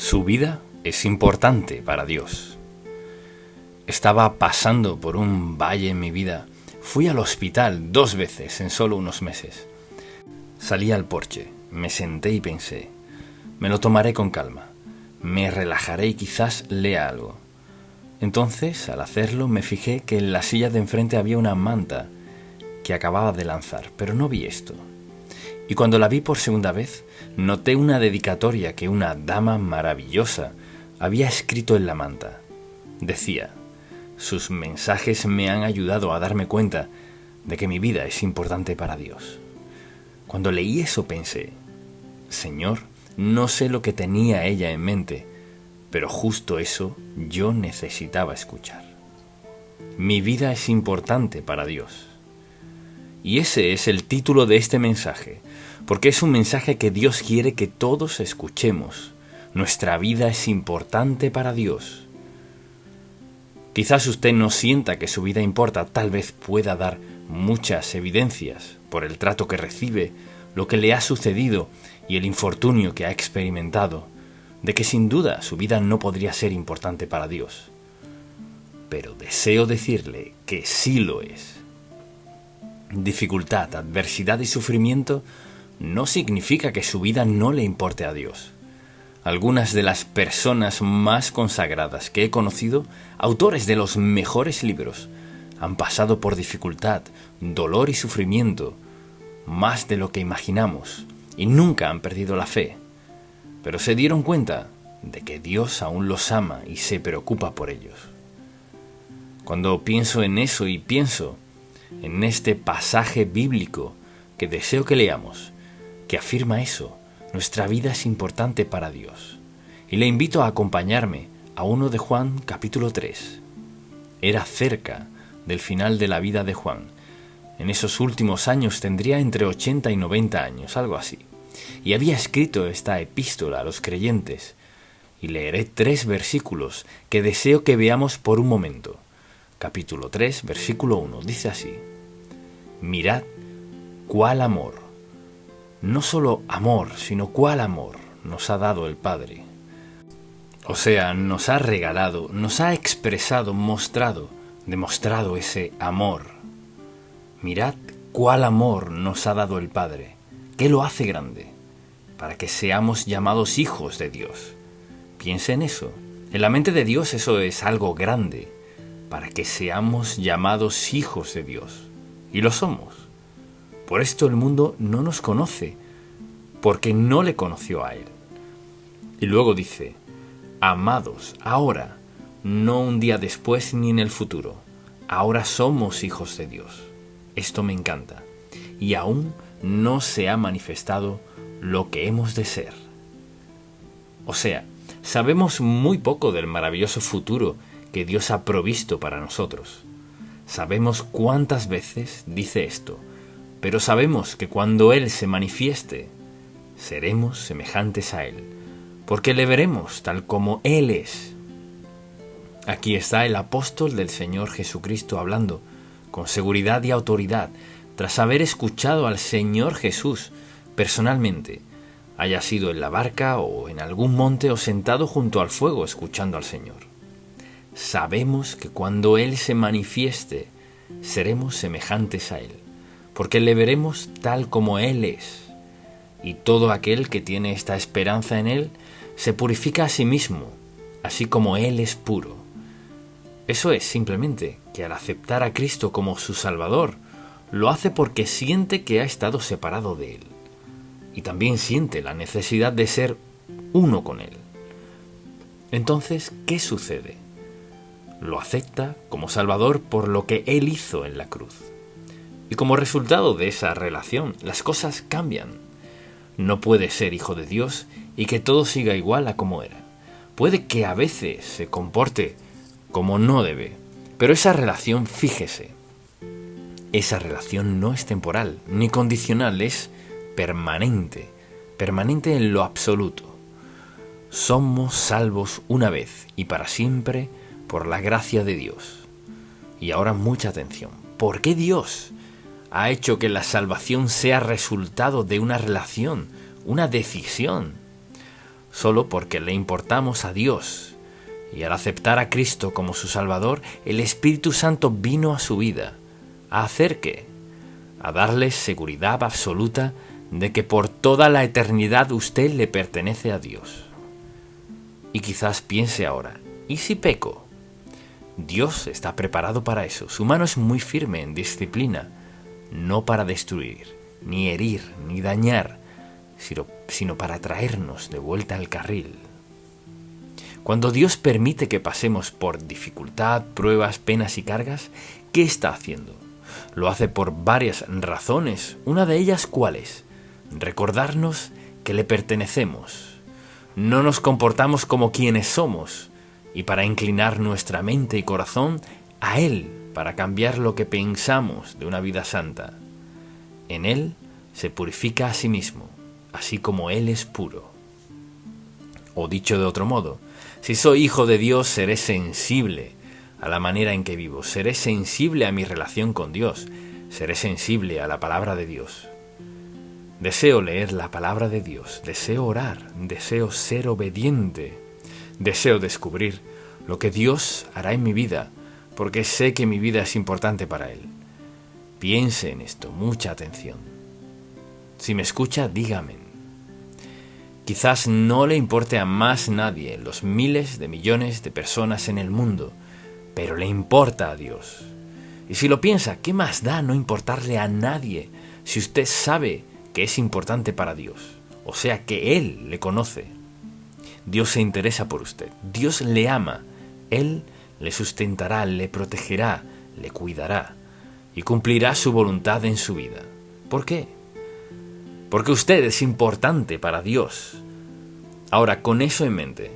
Su vida es importante para Dios. Estaba pasando por un valle en mi vida. Fui al hospital 2 veces en solo unos meses. Salí al porche, me senté y pensé, me lo tomaré con calma, me relajaré y quizás lea algo. Entonces, al hacerlo, me fijé que en la silla de enfrente había una manta que acababa de lanzar, pero no vi esto. Y cuando la vi por segunda vez, noté una dedicatoria que una dama maravillosa había escrito en la manta. Decía: sus mensajes me han ayudado a darme cuenta de que mi vida es importante para Dios. Cuando leí eso pensé: Señor, no sé lo que tenía ella en mente, pero justo eso yo necesitaba escuchar. Mi vida es importante para Dios. Y ese es el título de este mensaje, porque es un mensaje que Dios quiere que todos escuchemos. Nuestra vida es importante para Dios. Quizás usted no sienta que su vida importa, tal vez pueda dar muchas evidencias por el trato que recibe, lo que le ha sucedido y el infortunio que ha experimentado, de que sin duda su vida no podría ser importante para Dios. Pero deseo decirle que sí lo es. Dificultad, adversidad y sufrimiento no significa que su vida no le importe a Dios. Algunas de las personas más consagradas que he conocido, autores de los mejores libros, han pasado por dificultad, dolor y sufrimiento, más de lo que imaginamos, y nunca han perdido la fe. Pero se dieron cuenta de que Dios aún los ama y se preocupa por ellos. Cuando pienso en eso y pienso en este pasaje bíblico que deseo que leamos, que afirma eso, nuestra vida es importante para Dios. Y le invito a acompañarme a 1 de Juan capítulo 3. Era cerca del final de la vida de Juan. En esos últimos años tendría entre 80 y 90 años, algo así. Y había escrito esta epístola a los creyentes. Y leeré 3 versículos que deseo que veamos por un momento. Capítulo 3, versículo 1, dice así: mirad cuál amor, no solo amor, sino cuál amor nos ha dado el Padre. O sea, nos ha regalado, nos ha expresado, demostrado ese amor. Mirad cuál amor nos ha dado el Padre. ¿Qué lo hace grande? Para que seamos llamados hijos de Dios. Piense en eso. En la mente de Dios eso es algo grande. Para que seamos llamados hijos de Dios. Y lo somos. Por esto el mundo no nos conoce, porque no le conoció a Él. Y luego dice: amados, ahora, no un día después ni en el futuro. Ahora somos hijos de Dios. Esto me encanta. Y aún no se ha manifestado lo que hemos de ser. O sea, sabemos muy poco del maravilloso futuro que Dios ha provisto para nosotros. Sabemos cuántas veces dice esto, pero sabemos que cuando Él se manifieste, seremos semejantes a Él, porque le veremos tal como Él es. Aquí está el apóstol del Señor Jesucristo hablando con seguridad y autoridad, tras haber escuchado al Señor Jesús personalmente, haya sido en la barca o en algún monte o sentado junto al fuego escuchando al Señor. Sabemos que cuando Él se manifieste, seremos semejantes a Él, porque le veremos tal como Él es. Y todo aquel que tiene esta esperanza en Él, se purifica a sí mismo, así como Él es puro. Eso es simplemente que al aceptar a Cristo como su Salvador, lo hace porque siente que ha estado separado de Él. Y también siente la necesidad de ser uno con Él. Entonces, ¿qué sucede? Lo acepta como Salvador por lo que Él hizo en la cruz. Y como resultado de esa relación, las cosas cambian. No puede ser hijo de Dios y que todo siga igual a como era. Puede que a veces se comporte como no debe, pero esa relación, fíjese, esa relación no es temporal ni condicional, es permanente en lo absoluto. Somos salvos una vez y para siempre por la gracia de Dios. Y ahora mucha atención. ¿Por qué Dios ha hecho que la salvación sea resultado de una relación, una decisión? solo porque le importamos a Dios. Y al aceptar a Cristo como su Salvador, el Espíritu Santo vino a su vida. ¿A hacer qué? A darle seguridad absoluta de que por toda la eternidad usted le pertenece a Dios. Y quizás piense ahora, ¿y si peco? Dios está preparado para eso. Su mano es muy firme en disciplina, no para destruir, ni herir, ni dañar, sino para traernos de vuelta al carril. Cuando Dios permite que pasemos por dificultad, pruebas, penas y cargas, ¿qué está haciendo? Lo hace por varias razones. Una de ellas, ¿cuál es? Recordarnos que le pertenecemos. No nos comportamos como quienes somos, y para inclinar nuestra mente y corazón a Él, para cambiar lo que pensamos de una vida santa. En Él se purifica a sí mismo, así como Él es puro. O dicho de otro modo, si soy hijo de Dios, seré sensible a la manera en que vivo, seré sensible a mi relación con Dios, seré sensible a la palabra de Dios. Deseo leer la palabra de Dios, deseo orar, deseo ser obediente, deseo descubrir lo que Dios hará en mi vida, porque sé que mi vida es importante para Él. Piense en esto, mucha atención. Si me escucha, dígame. Quizás no le importe a más nadie los miles de millones de personas en el mundo, pero le importa a Dios. Y si lo piensa, ¿qué más da no importarle a nadie si usted sabe que es importante para Dios? O sea, que Él le conoce. Dios se interesa por usted. Dios le ama. Él le sustentará, le protegerá, le cuidará y cumplirá su voluntad en su vida. ¿Por qué? Porque usted es importante para Dios. Ahora, con eso en mente,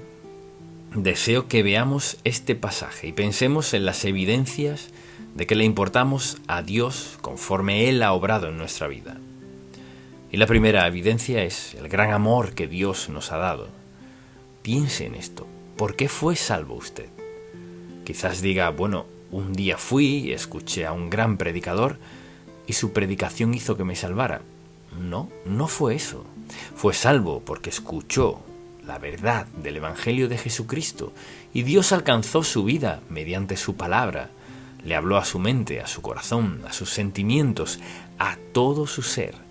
deseo que veamos este pasaje y pensemos en las evidencias de que le importamos a Dios conforme Él ha obrado en nuestra vida. Y la primera evidencia es el gran amor que Dios nos ha dado. Piense en esto. ¿Por qué fue salvo usted? Quizás diga, bueno, un día fui y escuché a un gran predicador y su predicación hizo que me salvara. No, no fue eso. Fue salvo porque escuchó la verdad del Evangelio de Jesucristo y Dios alcanzó su vida mediante su palabra. Le habló a su mente, a su corazón, a sus sentimientos, a todo su ser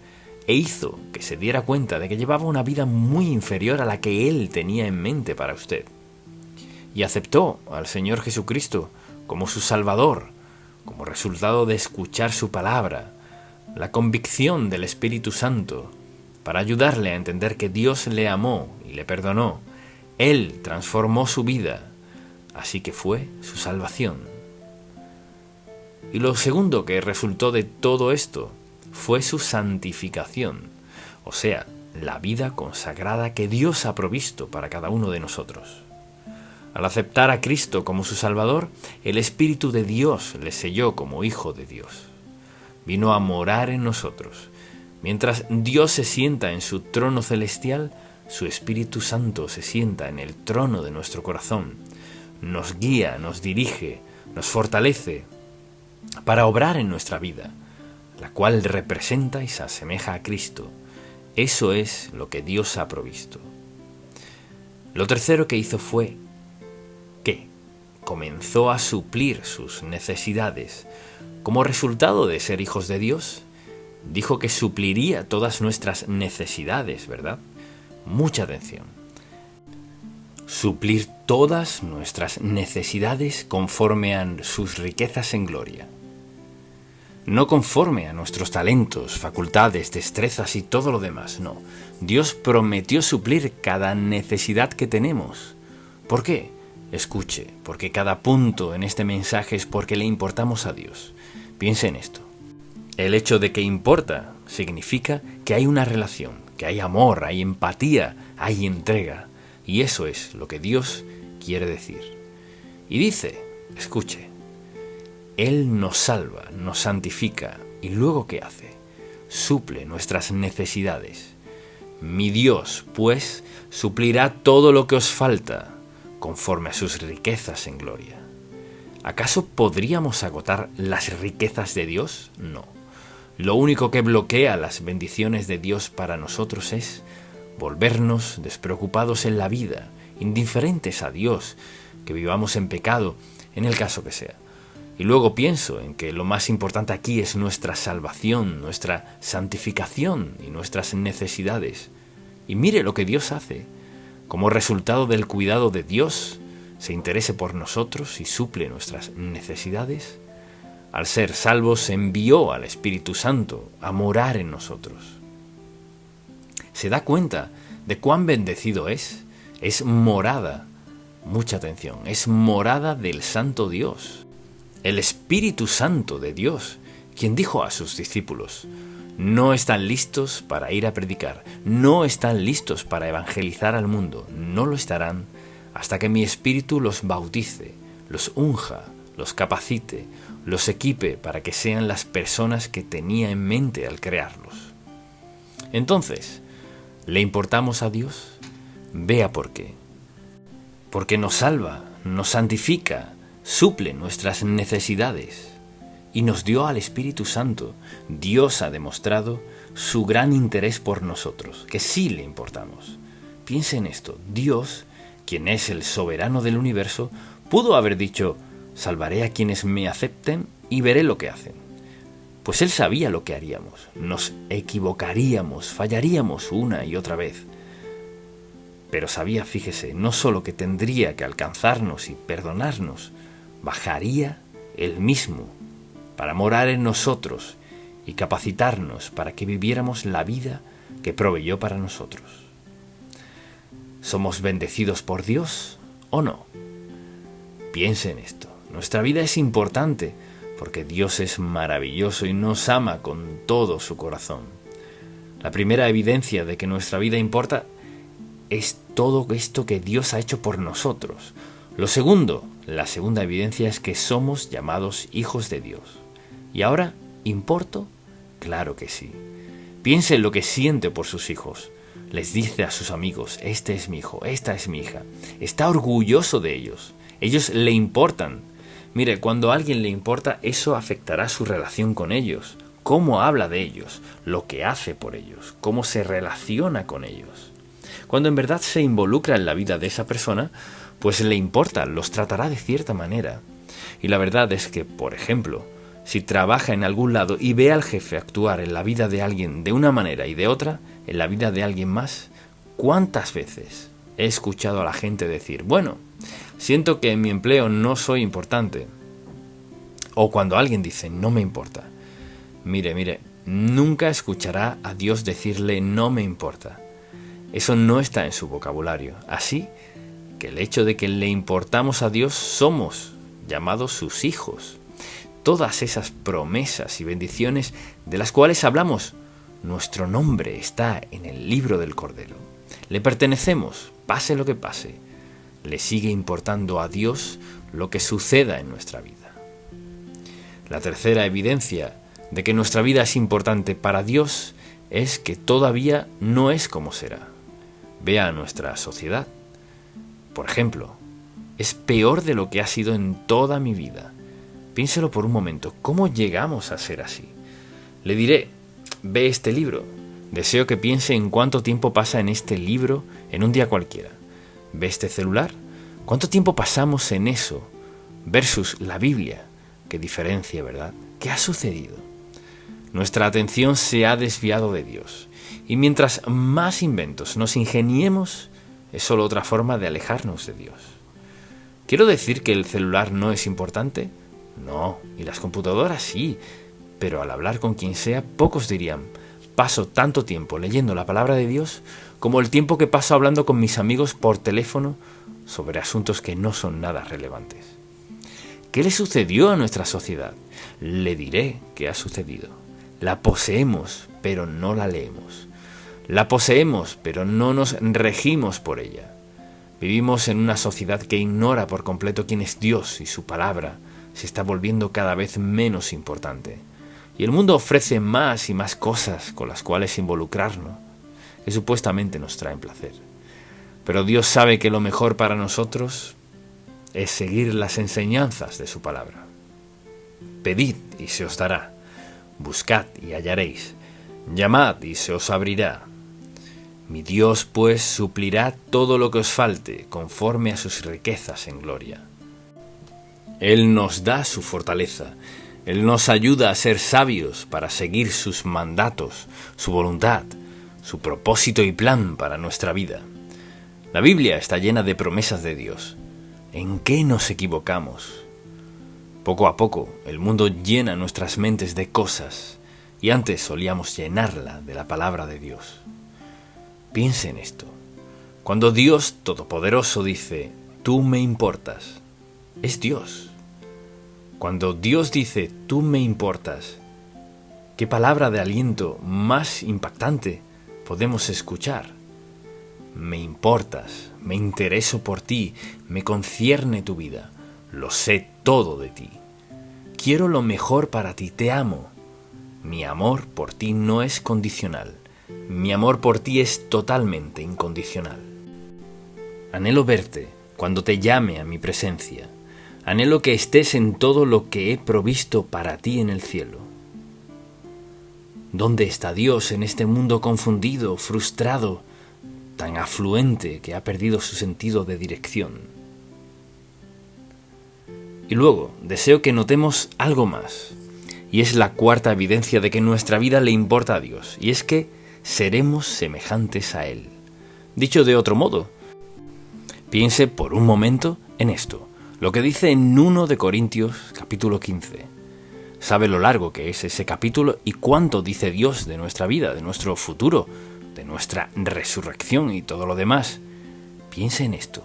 e hizo que se diera cuenta de que llevaba una vida muy inferior a la que Él tenía en mente para usted. Y aceptó al Señor Jesucristo como su Salvador, como resultado de escuchar su palabra, la convicción del Espíritu Santo, para ayudarle a entender que Dios le amó y le perdonó. Él transformó su vida, así que fue su salvación. Y lo segundo que resultó de todo esto fue su santificación, o sea, la vida consagrada que Dios ha provisto para cada uno de nosotros. Al aceptar a Cristo como su Salvador, el Espíritu de Dios le selló como Hijo de Dios. Vino a morar en nosotros. Mientras Dios se sienta en su trono celestial, su Espíritu Santo se sienta en el trono de nuestro corazón. Nos guía, nos dirige, nos fortalece para obrar en nuestra vida, la cual representa y se asemeja a Cristo. Eso es lo que Dios ha provisto. Lo tercero que hizo fue que comenzó a suplir sus necesidades. Como resultado de ser hijos de Dios, dijo que supliría todas nuestras necesidades, ¿verdad? Mucha atención. Suplir todas nuestras necesidades conforme a sus riquezas en gloria. No conforme a nuestros talentos, facultades, destrezas y todo lo demás, no. Dios prometió suplir cada necesidad que tenemos. ¿Por qué? Escuche, porque cada punto en este mensaje es porque le importamos a Dios. Piense en esto. El hecho de que importa significa que hay una relación, que hay amor, hay empatía, hay entrega. Y eso es lo que Dios quiere decir. Y dice, escuche, Él nos salva, nos santifica, y luego ¿qué hace? Suple nuestras necesidades. Mi Dios, pues, suplirá todo lo que os falta, conforme a sus riquezas en gloria. ¿Acaso podríamos agotar las riquezas de Dios? No. Lo único que bloquea las bendiciones de Dios para nosotros es volvernos despreocupados en la vida, indiferentes a Dios, que vivamos en pecado, en el caso que sea. Y luego pienso en que lo más importante aquí es nuestra salvación, nuestra santificación y nuestras necesidades. Y mire lo que Dios hace. Como resultado del cuidado de Dios, se interese por nosotros y suple nuestras necesidades. Al ser salvos, envió al Espíritu Santo a morar en nosotros. ¿Se da cuenta de cuán bendecido es? Es morada, mucha atención, es morada del Santo Dios. El Espíritu Santo de Dios, quien dijo a sus discípulos: no están listos para ir a predicar, no están listos para evangelizar al mundo, no lo estarán hasta que mi Espíritu los bautice, los unja, los capacite, los equipe para que sean las personas que tenía en mente al crearlos. Entonces, ¿le importamos a Dios? Vea por qué. Porque nos salva, nos santifica, suple nuestras necesidades y nos dio al Espíritu Santo. Dios ha demostrado su gran interés por nosotros, que sí le importamos. Piense en esto: Dios, quien es el soberano del universo, pudo haber dicho: salvaré a quienes me acepten y veré lo que hacen. Pues Él sabía lo que haríamos, nos equivocaríamos, fallaríamos una y otra vez. Pero sabía, fíjese, no solo que tendría que alcanzarnos y perdonarnos, bajaría Él mismo para morar en nosotros y capacitarnos para que viviéramos la vida que proveyó para nosotros. ¿Somos bendecidos por Dios o no? Piense en esto. Nuestra vida es importante porque Dios es maravilloso y nos ama con todo su corazón. La primera evidencia de que nuestra vida importa es todo esto que Dios ha hecho por nosotros. La segunda evidencia es que somos llamados hijos de Dios. ¿Y ahora importo? Claro que sí. Piense en lo que siente por sus hijos. Les dice a sus amigos: este es mi hijo, esta es mi hija. Está orgulloso de ellos. Ellos le importan. Mire, cuando a alguien le importa, eso afectará su relación con ellos, cómo habla de ellos, lo que hace por ellos, cómo se relaciona con ellos. Cuando en verdad se involucra en la vida de esa persona, pues le importa, los tratará de cierta manera. Y la verdad es que, por ejemplo, si trabaja en algún lado y ve al jefe actuar en la vida de alguien de una manera y de otra, en la vida de alguien más, ¿cuántas veces he escuchado a la gente decir: bueno, siento que en mi empleo no soy importante? O cuando alguien dice: no me importa. Mire, nunca escuchará a Dios decirle: no me importa. Eso no está en su vocabulario. Así que el hecho de que le importamos a Dios, somos llamados sus hijos. Todas esas promesas y bendiciones de las cuales hablamos, nuestro nombre está en el libro del Cordero. Le pertenecemos, pase lo que pase. Le sigue importando a Dios lo que suceda en nuestra vida. La tercera evidencia de que nuestra vida es importante para Dios es que todavía no es como será. Vea a nuestra sociedad. Por ejemplo, es peor de lo que ha sido en toda mi vida. Piénselo por un momento, ¿cómo llegamos a ser así? Le diré: ve este libro. Deseo que piense en cuánto tiempo pasa en este libro en un día cualquiera. ¿Ve este celular? ¿Cuánto tiempo pasamos en eso versus la Biblia? Qué diferencia, ¿verdad? ¿Qué ha sucedido? Nuestra atención se ha desviado de Dios. Y mientras más inventos nos ingeniemos, es solo otra forma de alejarnos de Dios. ¿Quiero decir que el celular no es importante? No, y las computadoras sí, pero al hablar con quien sea, pocos dirían: paso tanto tiempo leyendo la palabra de Dios como el tiempo que paso hablando con mis amigos por teléfono sobre asuntos que no son nada relevantes. ¿Qué le sucedió a nuestra sociedad? Le diré qué ha sucedido. La poseemos, pero no la leemos. La poseemos, pero no nos regimos por ella. Vivimos en una sociedad que ignora por completo quién es Dios y su palabra se está volviendo cada vez menos importante. Y el mundo ofrece más y más cosas con las cuales involucrarnos, que supuestamente nos traen placer. Pero Dios sabe que lo mejor para nosotros es seguir las enseñanzas de su palabra. Pedid y se os dará, buscad y hallaréis, llamad y se os abrirá. Mi Dios, pues, suplirá todo lo que os falte, conforme a sus riquezas en gloria. Él nos da su fortaleza. Él nos ayuda a ser sabios para seguir sus mandatos, su voluntad, su propósito y plan para nuestra vida. La Biblia está llena de promesas de Dios. ¿En qué nos equivocamos? Poco a poco, el mundo llena nuestras mentes de cosas, y antes solíamos llenarla de la palabra de Dios. Piense en esto. Cuando Dios Todopoderoso dice, tú me importas, es Dios. Cuando Dios dice, tú me importas, ¿qué palabra de aliento más impactante podemos escuchar? Me importas, me intereso por ti, me concierne tu vida, lo sé todo de ti. Quiero lo mejor para ti, te amo. Mi amor por ti no es condicional, mi amor por ti es totalmente incondicional. Anhelo verte cuando te llame a mi presencia. Anhelo que estés en todo lo que he provisto para ti en el cielo. ¿Dónde está Dios en este mundo confundido, frustrado, tan afluente que ha perdido su sentido de dirección? Y luego, deseo que notemos algo más, y es la cuarta evidencia de que nuestra vida le importa a Dios, y es que seremos semejantes a Él. Dicho de otro modo, piense por un momento en esto, lo que dice en 1 de Corintios capítulo 15. Sabe lo largo que es ese capítulo y cuánto dice Dios de nuestra vida, de nuestro futuro, de nuestra resurrección y todo lo demás. Piense en esto.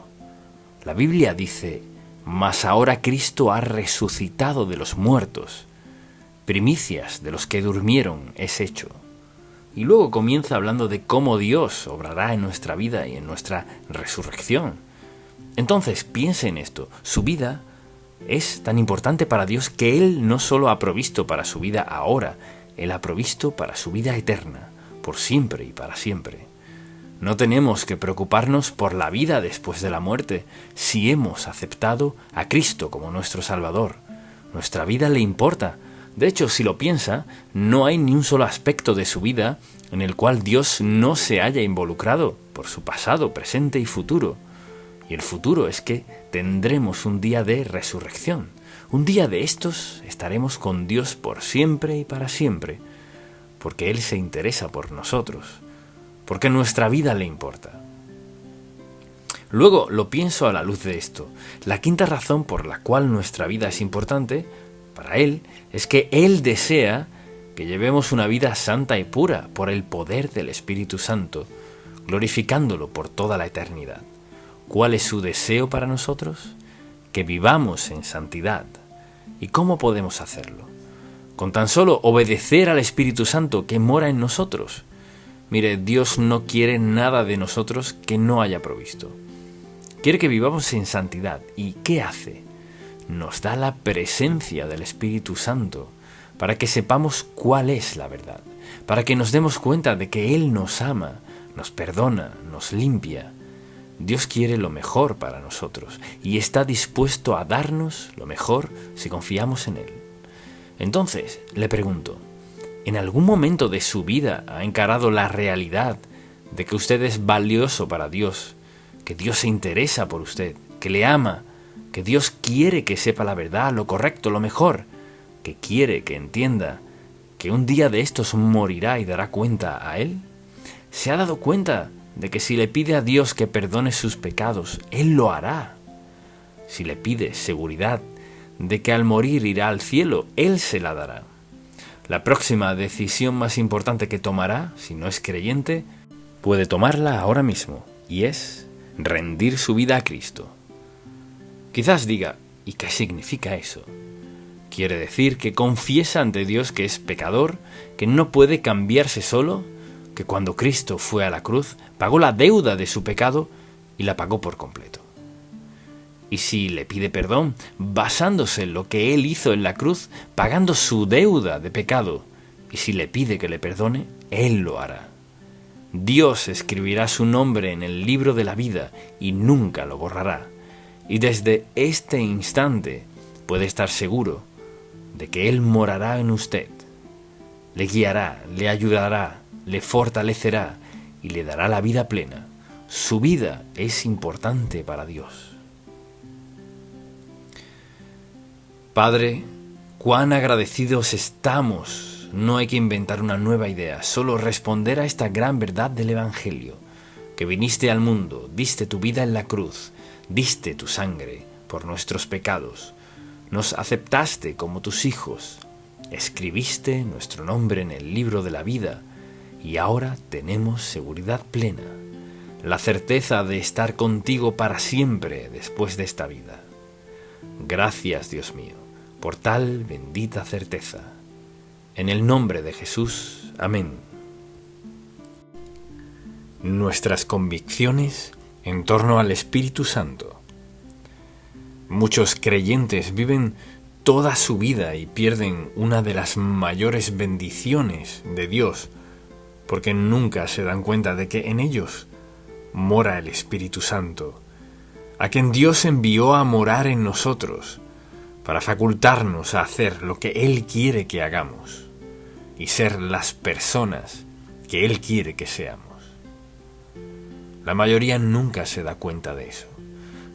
La Biblia dice, mas ahora Cristo ha resucitado de los muertos. Primicias de los que durmieron es hecho. Y luego comienza hablando de cómo Dios obrará en nuestra vida y en nuestra resurrección. Entonces, piense en esto. Su vida es tan importante para Dios que Él no solo ha provisto para su vida ahora, Él ha provisto para su vida eterna, por siempre y para siempre. No tenemos que preocuparnos por la vida después de la muerte si hemos aceptado a Cristo como nuestro Salvador. Nuestra vida le importa. De hecho, si lo piensa, no hay ni un solo aspecto de su vida en el cual Dios no se haya involucrado por su pasado, presente y futuro. Y el futuro es que tendremos un día de resurrección. Un día de estos estaremos con Dios por siempre y para siempre, porque Él se interesa por nosotros, porque nuestra vida le importa. Luego lo pienso a la luz de esto. La quinta razón por la cual nuestra vida es importante para Él es que Él desea que llevemos una vida santa y pura por el poder del Espíritu Santo, glorificándolo por toda la eternidad. ¿Cuál es su deseo para nosotros? Que vivamos en santidad. ¿Y cómo podemos hacerlo? Con tan solo obedecer al Espíritu Santo que mora en nosotros. Mire, Dios no quiere nada de nosotros que no haya provisto. Quiere que vivamos en santidad. ¿Y qué hace? Nos da la presencia del Espíritu Santo para que sepamos cuál es la verdad, para que nos demos cuenta de que Él nos ama, nos perdona, nos limpia. Dios quiere lo mejor para nosotros y está dispuesto a darnos lo mejor si confiamos en Él. Entonces, le pregunto, ¿en algún momento de su vida ha encarado la realidad de que usted es valioso para Dios, que Dios se interesa por usted, que le ama, que Dios quiere que sepa la verdad, lo correcto, lo mejor, que quiere que entienda que un día de estos morirá y dará cuenta a Él? ¿Se ha dado cuenta de que si le pide a Dios que perdone sus pecados, Él lo hará? Si le pide seguridad de que al morir irá al cielo, Él se la dará. La próxima decisión más importante que tomará, si no es creyente, puede tomarla ahora mismo, y es rendir su vida a Cristo. Quizás diga, ¿y qué significa eso? Quiere decir que confiesa ante Dios que es pecador, que no puede cambiarse solo, que cuando Cristo fue a la cruz, pagó la deuda de su pecado y la pagó por completo. Y si le pide perdón, basándose en lo que Él hizo en la cruz, pagando su deuda de pecado, y si le pide que le perdone, Él lo hará. Dios escribirá su nombre en el libro de la vida y nunca lo borrará. Y desde este instante puede estar seguro de que Él morará en usted. Le guiará, le ayudará, le fortalecerá y le dará la vida plena. Su vida es importante para Dios. Padre, cuán agradecidos estamos. No hay que inventar una nueva idea, solo responder a esta gran verdad del Evangelio, que viniste al mundo, diste tu vida en la cruz, diste tu sangre por nuestros pecados, nos aceptaste como tus hijos, escribiste nuestro nombre en el libro de la vida y ahora tenemos seguridad plena, la certeza de estar contigo para siempre después de esta vida. Gracias, Dios mío, por tal bendita certeza. En el nombre de Jesús. Amén. Nuestras convicciones en torno al Espíritu Santo. Muchos creyentes viven toda su vida y pierden una de las mayores bendiciones de Dios, porque nunca se dan cuenta de que en ellos mora el Espíritu Santo, a quien Dios envió a morar en nosotros, para facultarnos a hacer lo que Él quiere que hagamos y ser las personas que Él quiere que seamos. La mayoría nunca se da cuenta de eso.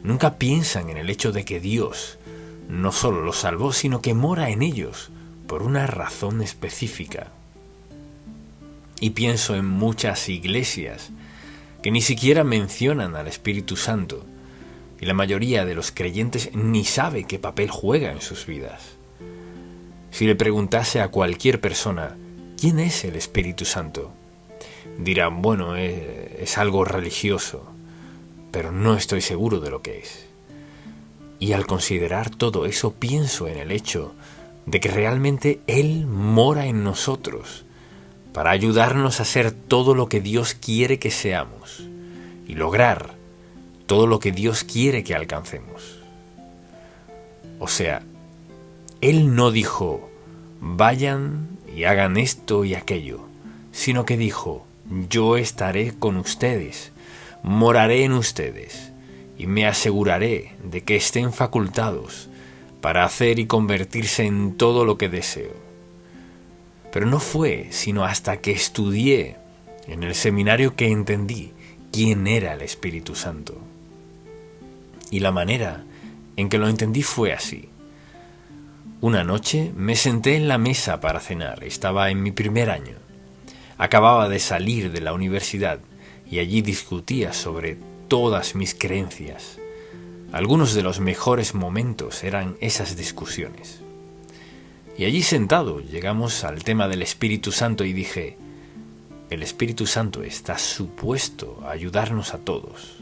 Nunca piensan en el hecho de que Dios no solo los salvó, sino que mora en ellos por una razón específica. Y pienso en muchas iglesias que ni siquiera mencionan al Espíritu Santo, y la mayoría de los creyentes ni sabe qué papel juega en sus vidas. Si le preguntase a cualquier persona, ¿quién es el Espíritu Santo?, dirán, bueno, es algo religioso, pero no estoy seguro de lo que es. Y al considerar todo eso, pienso en el hecho de que realmente Él mora en nosotros para ayudarnos a ser todo lo que Dios quiere que seamos y lograr todo lo que Dios quiere que alcancemos. O sea, Él no dijo, vayan y hagan esto y aquello, sino que dijo, yo estaré con ustedes, moraré en ustedes y me aseguraré de que estén facultados para hacer y convertirse en todo lo que deseo. Pero no fue sino hasta que estudié en el seminario que entendí quién era el Espíritu Santo. Y la manera en que lo entendí fue así. Una noche me senté en la mesa para cenar. Estaba en mi primer año. Acababa de salir de la universidad y allí discutía sobre todas mis creencias. Algunos de los mejores momentos eran esas discusiones. Y allí sentado llegamos al tema del Espíritu Santo y dije, el Espíritu Santo está supuesto a ayudarnos a todos.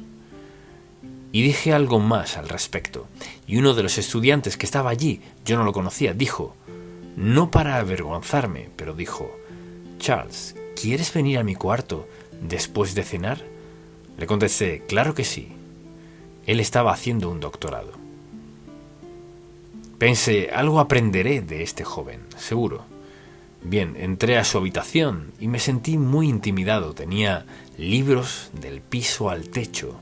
Y dije algo más al respecto, y uno de los estudiantes que estaba allí, yo no lo conocía, dijo, no para avergonzarme, pero dijo, Charles, ¿quieres venir a mi cuarto después de cenar? Le contesté, claro que sí. Él estaba haciendo un doctorado. Pensé, algo aprenderé de este joven, seguro. Bien, entré a su habitación y me sentí muy intimidado. Tenía libros del piso al techo,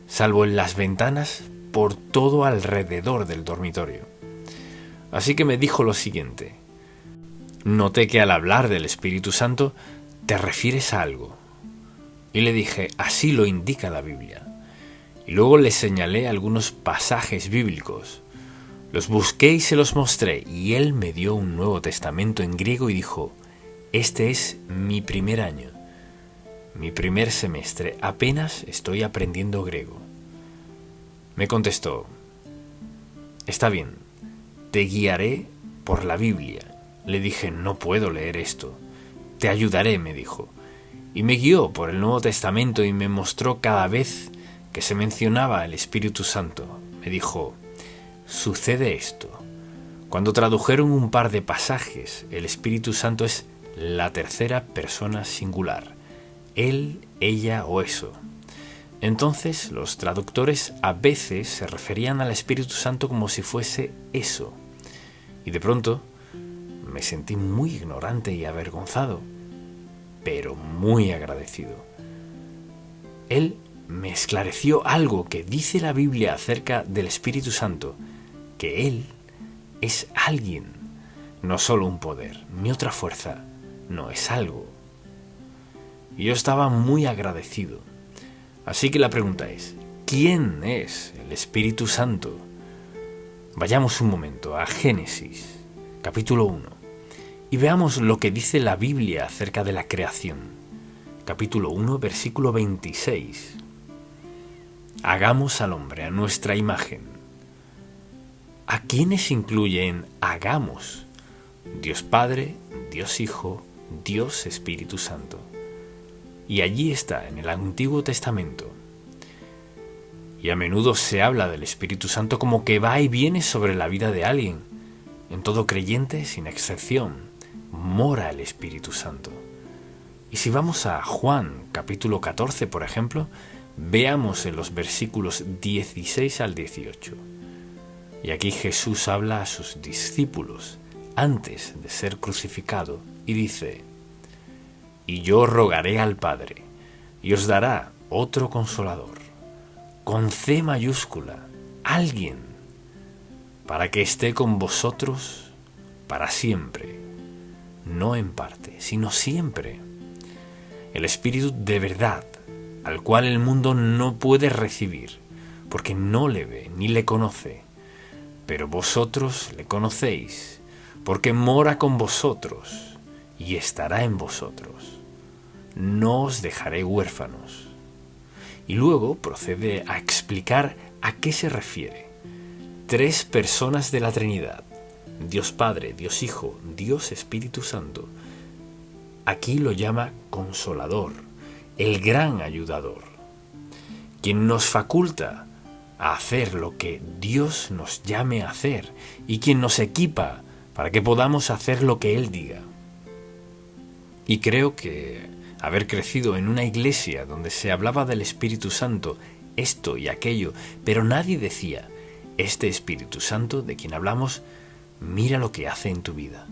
salvo en las ventanas, por todo alrededor del dormitorio. Así que me dijo lo siguiente. Noté que al hablar del Espíritu Santo te refieres a algo. Y le dije, así lo indica la Biblia. Y luego le señalé algunos pasajes bíblicos. Los busqué y se los mostré, y él me dio un Nuevo Testamento en griego y dijo, este es mi primer año, mi primer semestre, apenas estoy aprendiendo griego. Me contestó, está bien, te guiaré por la Biblia. Le dije, no puedo leer esto. Te ayudaré, me dijo. Y me guió por el Nuevo Testamento y me mostró cada vez que se mencionaba el Espíritu Santo. Me dijo, sucede esto. Cuando tradujeron un par de pasajes, el Espíritu Santo es la tercera persona singular. Él, ella o eso. Entonces los traductores a veces se referían al Espíritu Santo como si fuese eso. Y de pronto me sentí muy ignorante y avergonzado, pero muy agradecido. Él me esclareció algo que dice la Biblia acerca del Espíritu Santo, que Él es alguien, no solo un poder, ni otra fuerza, no es algo. y yo estaba muy agradecido. Así que la pregunta es, ¿quién es el Espíritu Santo? Vayamos un momento a Génesis, capítulo 1, y veamos lo que dice la Biblia acerca de la creación. Capítulo 1, versículo 26. Hagamos al hombre a nuestra imagen. ¿A quiénes incluye en hagamos? Dios Padre, Dios Hijo, Dios Espíritu Santo. Y allí está, en el Antiguo Testamento. Y a menudo se habla del Espíritu Santo como que va y viene sobre la vida de alguien. En todo creyente, sin excepción, mora el Espíritu Santo. Y si vamos a Juan, capítulo 14, por ejemplo, veamos en los versículos 16 al 18. Y aquí Jesús habla a sus discípulos antes de ser crucificado y dice: y yo rogaré al Padre, y os dará otro Consolador, con C mayúscula, alguien, para que esté con vosotros para siempre, no en parte, sino siempre. El Espíritu de verdad, al cual el mundo no puede recibir, porque no le ve ni le conoce, pero vosotros le conocéis, porque mora con vosotros y estará en vosotros. No os dejaré huérfanos. Y luego procede a explicar a qué se refiere. 3 personas de la Trinidad, Dios Padre, Dios Hijo, Dios Espíritu Santo. Aquí lo llama Consolador, el gran ayudador, quien nos faculta a hacer lo que Dios nos llame a hacer y quien nos equipa para que podamos hacer lo que Él diga. Y creo que haber crecido en una iglesia donde se hablaba del Espíritu Santo, esto y aquello, pero nadie decía: este Espíritu Santo de quien hablamos, mira lo que hace en tu vida.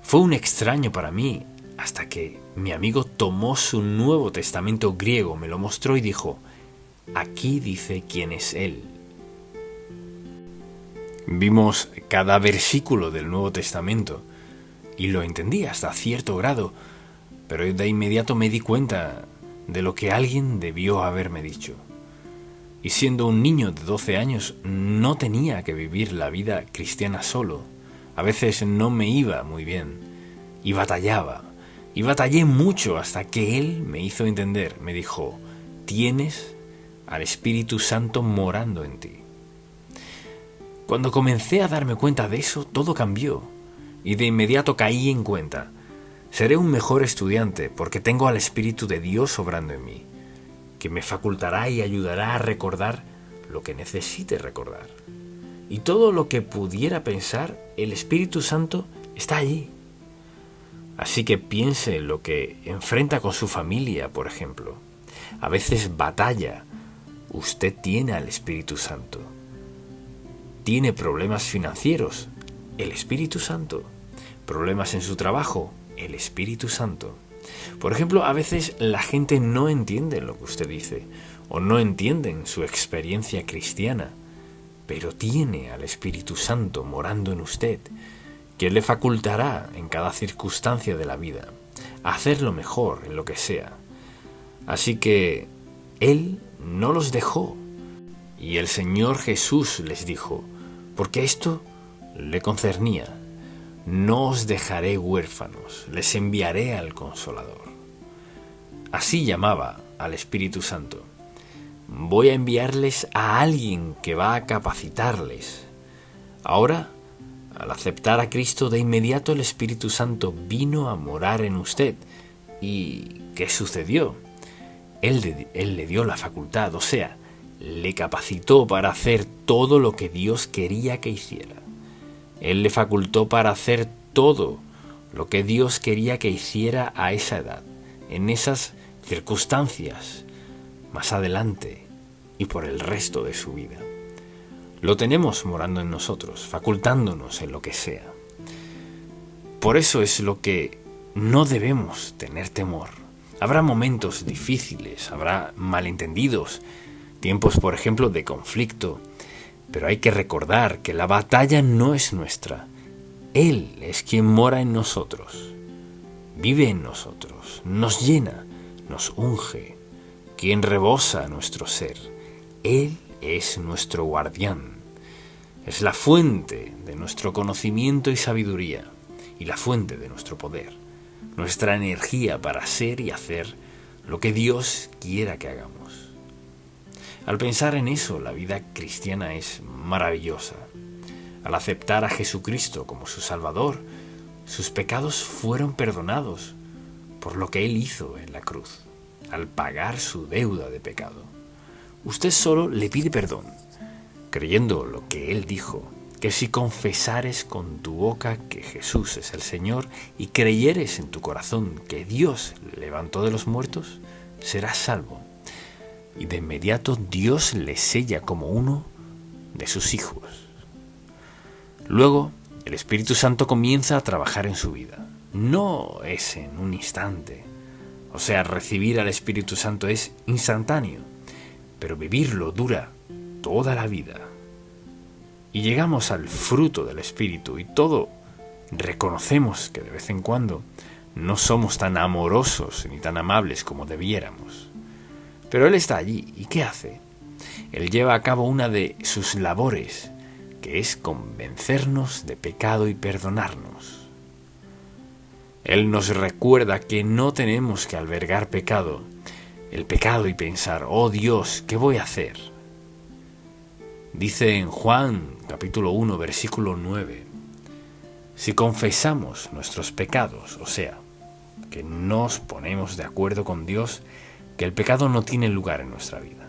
Fue un extraño para mí hasta que mi amigo tomó su Nuevo Testamento griego, me lo mostró y dijo: aquí dice quién es Él. Vimos cada versículo del Nuevo Testamento y lo entendí hasta cierto grado, pero de inmediato me di cuenta de lo que alguien debió haberme dicho. Y siendo un niño de 12 años, no tenía que vivir la vida cristiana solo. A veces no me iba muy bien, y batallaba, y batallé mucho hasta que Él me hizo entender, me dijo: tienes al Espíritu Santo morando en ti. Cuando comencé a darme cuenta de eso, todo cambió, y de inmediato caí en cuenta: seré un mejor estudiante porque tengo al Espíritu de Dios obrando en mí, que me facultará y ayudará a recordar lo que necesite recordar. Y todo lo que pudiera pensar, el Espíritu Santo está allí. Así que piense en lo que enfrenta con su familia, por ejemplo. A veces batalla. Usted tiene al Espíritu Santo. Tiene problemas financieros, el Espíritu Santo. Problemas en su trabajo, el Espíritu Santo. Por ejemplo, a veces la gente no entiende lo que usted dice o no entienden su experiencia cristiana, pero tiene al Espíritu Santo morando en usted, que le facultará en cada circunstancia de la vida a hacerlo mejor en lo que sea. Así que Él no los dejó, y el Señor Jesús les dijo, porque esto le concernía: no os dejaré huérfanos, les enviaré al Consolador. Así llamaba al Espíritu Santo. Voy a enviarles a alguien que va a capacitarles. Ahora, al aceptar a Cristo, de inmediato el Espíritu Santo vino a morar en usted. ¿Y qué sucedió? Él le dio la facultad, o sea, le capacitó para hacer todo lo que Dios quería que hiciera. Él le facultó para hacer todo lo que Dios quería que hiciera a esa edad, en esas circunstancias, más adelante y por el resto de su vida. Lo tenemos morando en nosotros, facultándonos en lo que sea. Por eso es lo que no debemos tener temor. Habrá momentos difíciles, habrá malentendidos, tiempos, por ejemplo, de conflicto, pero hay que recordar que la batalla no es nuestra. Él es quien mora en nosotros. vive en nosotros, nos llena, nos unge, quien rebosa nuestro ser. Él es nuestro guardián, es la fuente de nuestro conocimiento y sabiduría y la fuente de nuestro poder, nuestra energía para ser y hacer lo que Dios quiera que hagamos. Al pensar en eso, la vida cristiana es maravillosa. Al aceptar a Jesucristo como su Salvador, sus pecados fueron perdonados por lo que Él hizo en la cruz, al pagar su deuda de pecado. Usted solo le pide perdón, creyendo lo que Él dijo, que si confesares con tu boca que Jesús es el Señor y creyeres en tu corazón que Dios le levantó de los muertos, serás salvo. Y de inmediato Dios le sella como uno de sus hijos. Luego, el Espíritu Santo comienza a trabajar en su vida. No es en un instante. O sea, recibir al Espíritu Santo es instantáneo, pero vivirlo dura toda la vida. Y llegamos al fruto del Espíritu y todo reconocemos que de vez en cuando no somos tan amorosos ni tan amables como debiéramos. Pero Él está allí. ¿Y qué hace? Él lleva a cabo una de sus labores, que es convencernos de pecado y perdonarnos. Él nos recuerda que no tenemos que albergar el pecado y pensar, oh Dios, ¿qué voy a hacer? Dice en Juan capítulo 1, versículo 9, si confesamos nuestros pecados, o sea, que nos ponemos de acuerdo con Dios, que el pecado no tiene lugar en nuestra vida.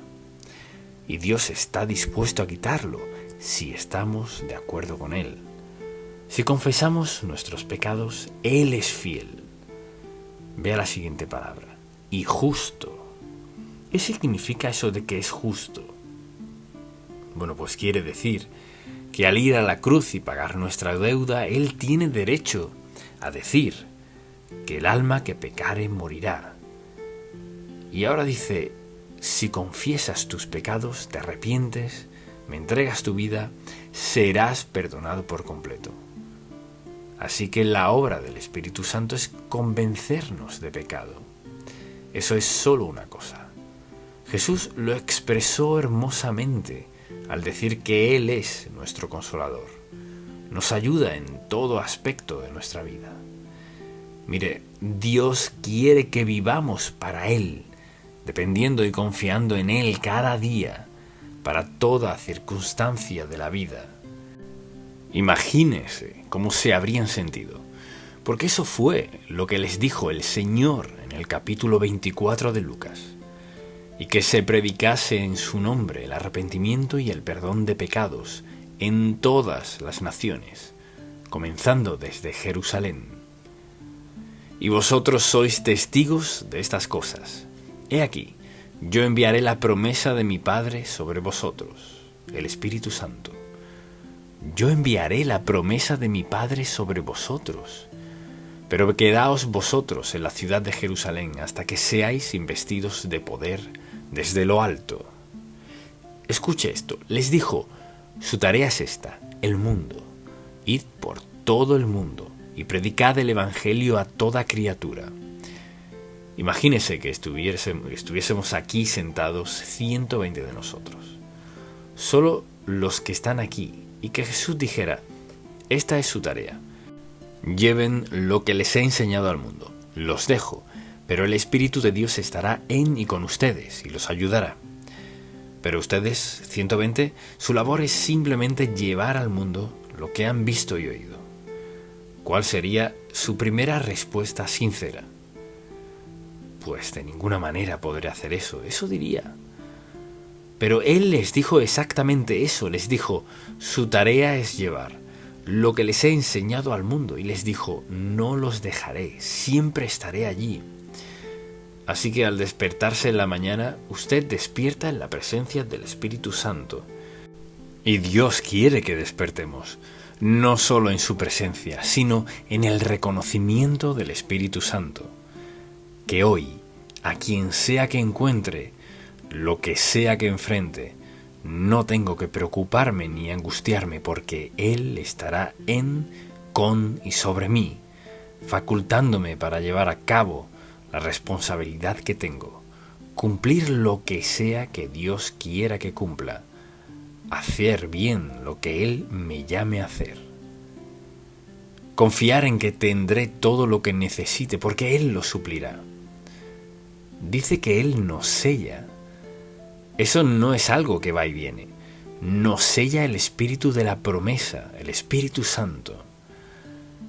Y Dios está dispuesto a quitarlo si estamos de acuerdo con Él. Si confesamos nuestros pecados, Él es fiel. Vea la siguiente palabra, y justo. ¿Qué significa eso de que es justo? Bueno, pues quiere decir que al ir a la cruz y pagar nuestra deuda, Él tiene derecho a decir que el alma que pecare morirá. Y ahora dice, si confiesas tus pecados, te arrepientes, me entregas tu vida, serás perdonado por completo. Así que la obra del Espíritu Santo es convencernos de pecado. Eso es solo una cosa. Jesús lo expresó hermosamente al decir que Él es nuestro consolador. Nos ayuda en todo aspecto de nuestra vida. Mire, Dios quiere que vivamos para Él, dependiendo y confiando en Él cada día, para toda circunstancia de la vida. Imagínese cómo se habrían sentido, porque eso fue lo que les dijo el Señor en el capítulo 24 de Lucas, y que se predicase en su nombre el arrepentimiento y el perdón de pecados en todas las naciones, comenzando desde Jerusalén. Y vosotros sois testigos de estas cosas. He aquí, yo enviaré la promesa de mi Padre sobre vosotros, el Espíritu Santo. Yo enviaré la promesa de mi Padre sobre vosotros. Pero quedaos vosotros en la ciudad de Jerusalén hasta que seáis investidos de poder desde lo alto. Escuche esto, les dijo, su tarea es esta, el mundo. Id por todo el mundo y predicad el Evangelio a toda criatura. Imagínese que estuviésemos aquí sentados 120 de nosotros, solo los que están aquí, y que Jesús dijera, esta es su tarea, lleven lo que les he enseñado al mundo, los dejo, pero el Espíritu de Dios estará en y con ustedes y los ayudará. Pero ustedes, 120, su labor es simplemente llevar al mundo lo que han visto y oído. ¿Cuál sería su primera respuesta sincera? Pues de ninguna manera podré hacer eso, eso diría. Pero Él les dijo exactamente eso, les dijo, su tarea es llevar lo que les he enseñado al mundo, y les dijo, no los dejaré, siempre estaré allí. Así que al despertarse en la mañana, usted despierta en la presencia del Espíritu Santo. Y Dios quiere que despertemos, no solo en su presencia, sino en el reconocimiento del Espíritu Santo. Que hoy, a quien sea que encuentre, lo que sea que enfrente, no tengo que preocuparme ni angustiarme porque Él estará en, con y sobre mí, facultándome para llevar a cabo la responsabilidad que tengo, cumplir lo que sea que Dios quiera que cumpla, hacer bien lo que Él me llame a hacer. Confiar en que tendré todo lo que necesite porque Él lo suplirá. Dice que Él nos sella. Eso no es algo que va y viene. Nos sella el espíritu de la promesa, el Espíritu Santo.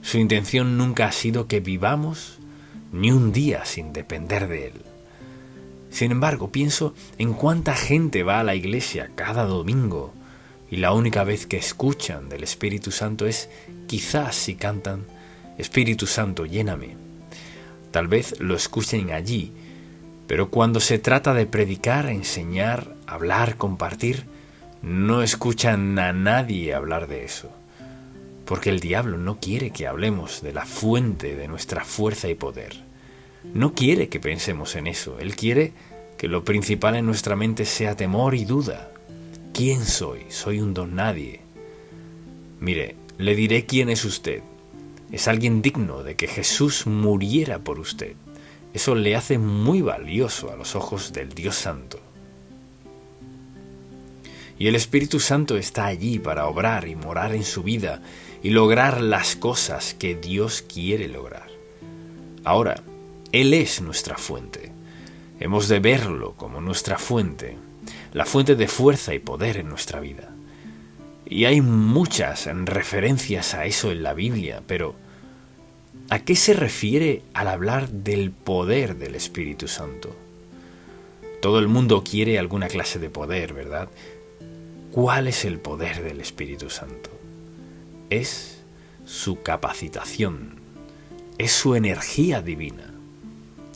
Su intención nunca ha sido que vivamos ni un día sin depender de Él. Sin embargo, pienso en cuánta gente va a la iglesia cada domingo y la única vez que escuchan del Espíritu Santo es quizás si cantan Espíritu Santo, lléname. Tal vez lo escuchen allí, pero cuando se trata de predicar, enseñar, hablar, compartir, no escuchan a nadie hablar de eso. Porque el diablo no quiere que hablemos de la fuente de nuestra fuerza y poder. No quiere que pensemos en eso. Él quiere que lo principal en nuestra mente sea temor y duda. ¿Quién soy? Soy un don nadie. Mire, le diré quién es usted. Es alguien digno de que Jesús muriera por usted. Eso le hace muy valioso a los ojos del Dios Santo. Y el Espíritu Santo está allí para obrar y morar en su vida y lograr las cosas que Dios quiere lograr. Ahora, Él es nuestra fuente. Hemos de verlo como nuestra fuente, la fuente de fuerza y poder en nuestra vida. Y hay muchas referencias a eso en la Biblia, pero ¿a qué se refiere al hablar del poder del Espíritu Santo? Todo el mundo quiere alguna clase de poder, ¿verdad? ¿Cuál es el poder del Espíritu Santo? Es su capacitación, es su energía divina,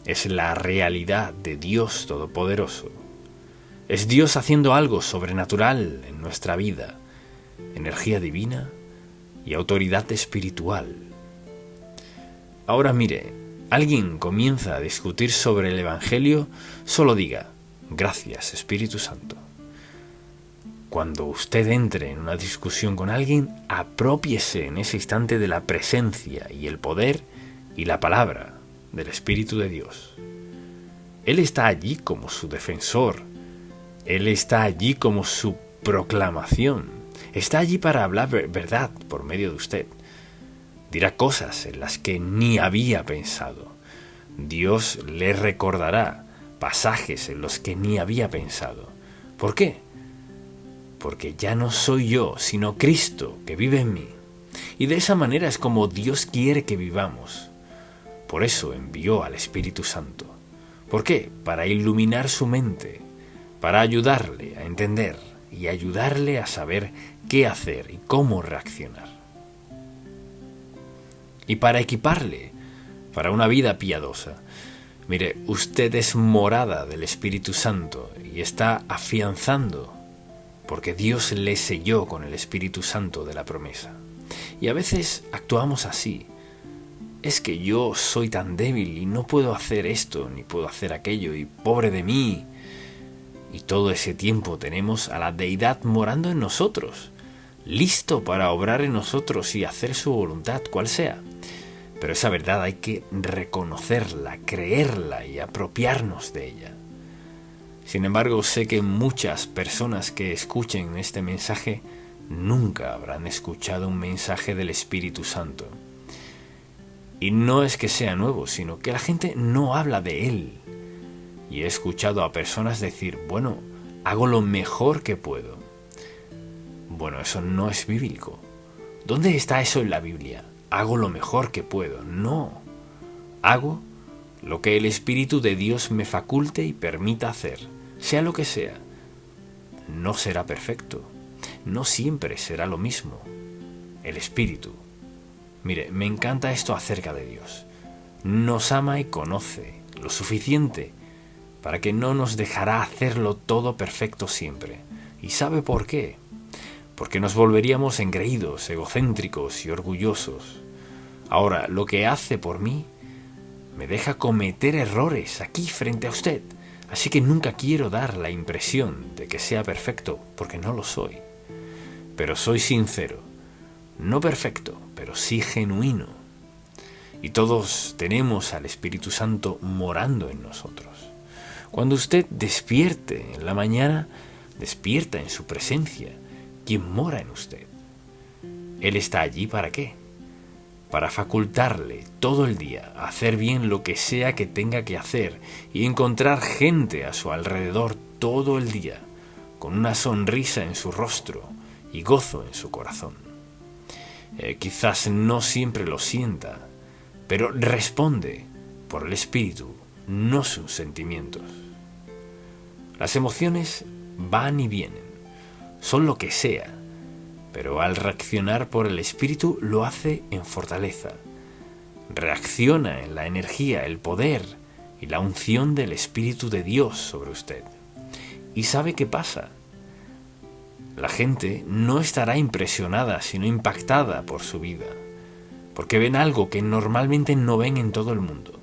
es la realidad de Dios Todopoderoso. Es Dios haciendo algo sobrenatural en nuestra vida, energía divina y autoridad espiritual. Ahora mire, alguien comienza a discutir sobre el Evangelio, solo diga, gracias Espíritu Santo. Cuando usted entre en una discusión con alguien, aprópiese en ese instante de la presencia y el poder y la palabra del Espíritu de Dios. Él está allí como su defensor. Él está allí como su proclamación. Está allí para hablar verdad por medio de usted. Dirá cosas en las que ni había pensado. Dios le recordará pasajes en los que ni había pensado. ¿Por qué? Porque ya no soy yo, sino Cristo que vive en mí. Y de esa manera es como Dios quiere que vivamos. Por eso envió al Espíritu Santo. ¿Por qué? Para iluminar su mente, para ayudarle a entender y ayudarle a saber qué hacer y cómo reaccionar. Y para equiparle para una vida piadosa. Mire, usted es morada del Espíritu Santo y está afianzando, porque Dios le selló con el Espíritu Santo de la promesa. Y a veces actuamos así. Es que yo soy tan débil y no puedo hacer esto ni puedo hacer aquello y pobre de mí. Y todo ese tiempo tenemos a la deidad morando en nosotros, listo para obrar en nosotros y hacer su voluntad, cual sea. Pero esa verdad hay que reconocerla, creerla y apropiarnos de ella. Sin embargo, sé que muchas personas que escuchen este mensaje nunca habrán escuchado un mensaje del Espíritu Santo. Y no es que sea nuevo, sino que la gente no habla de él. Y he escuchado a personas decir, bueno, hago lo mejor que puedo. Bueno, eso no es bíblico. ¿Dónde está eso en la Biblia? Hago lo mejor que puedo. No. Hago lo que el Espíritu de Dios me faculte y permita hacer, sea lo que sea. No será perfecto. No siempre será lo mismo. El Espíritu. Mire, me encanta esto acerca de Dios. Nos ama y conoce lo suficiente para que no nos dejará hacerlo todo perfecto siempre. ¿Y sabe por qué? Porque nos volveríamos engreídos, egocéntricos y orgullosos. Ahora, lo que hace por mí me deja cometer errores aquí frente a usted. Así que nunca quiero dar la impresión de que sea perfecto, porque no lo soy. Pero soy sincero. No perfecto, pero sí genuino. y todos tenemos al Espíritu Santo morando en nosotros. Cuando usted despierte en la mañana, despierta en su presencia, quien mora en usted. Él está allí ¿para qué? Para facultarle todo el día a hacer bien lo que sea que tenga que hacer y encontrar gente a su alrededor todo el día, con una sonrisa en su rostro y gozo en su corazón. Quizás no siempre lo sienta, pero responde por el Espíritu, no sus sentimientos. Las emociones van y vienen, son lo que sea, pero al reaccionar por el Espíritu lo hace en fortaleza. Reacciona en la energía, el poder y la unción del Espíritu de Dios sobre usted. ¿Y sabe qué pasa? La gente no estará impresionada, sino impactada por su vida, porque ven algo que normalmente no ven en todo el mundo.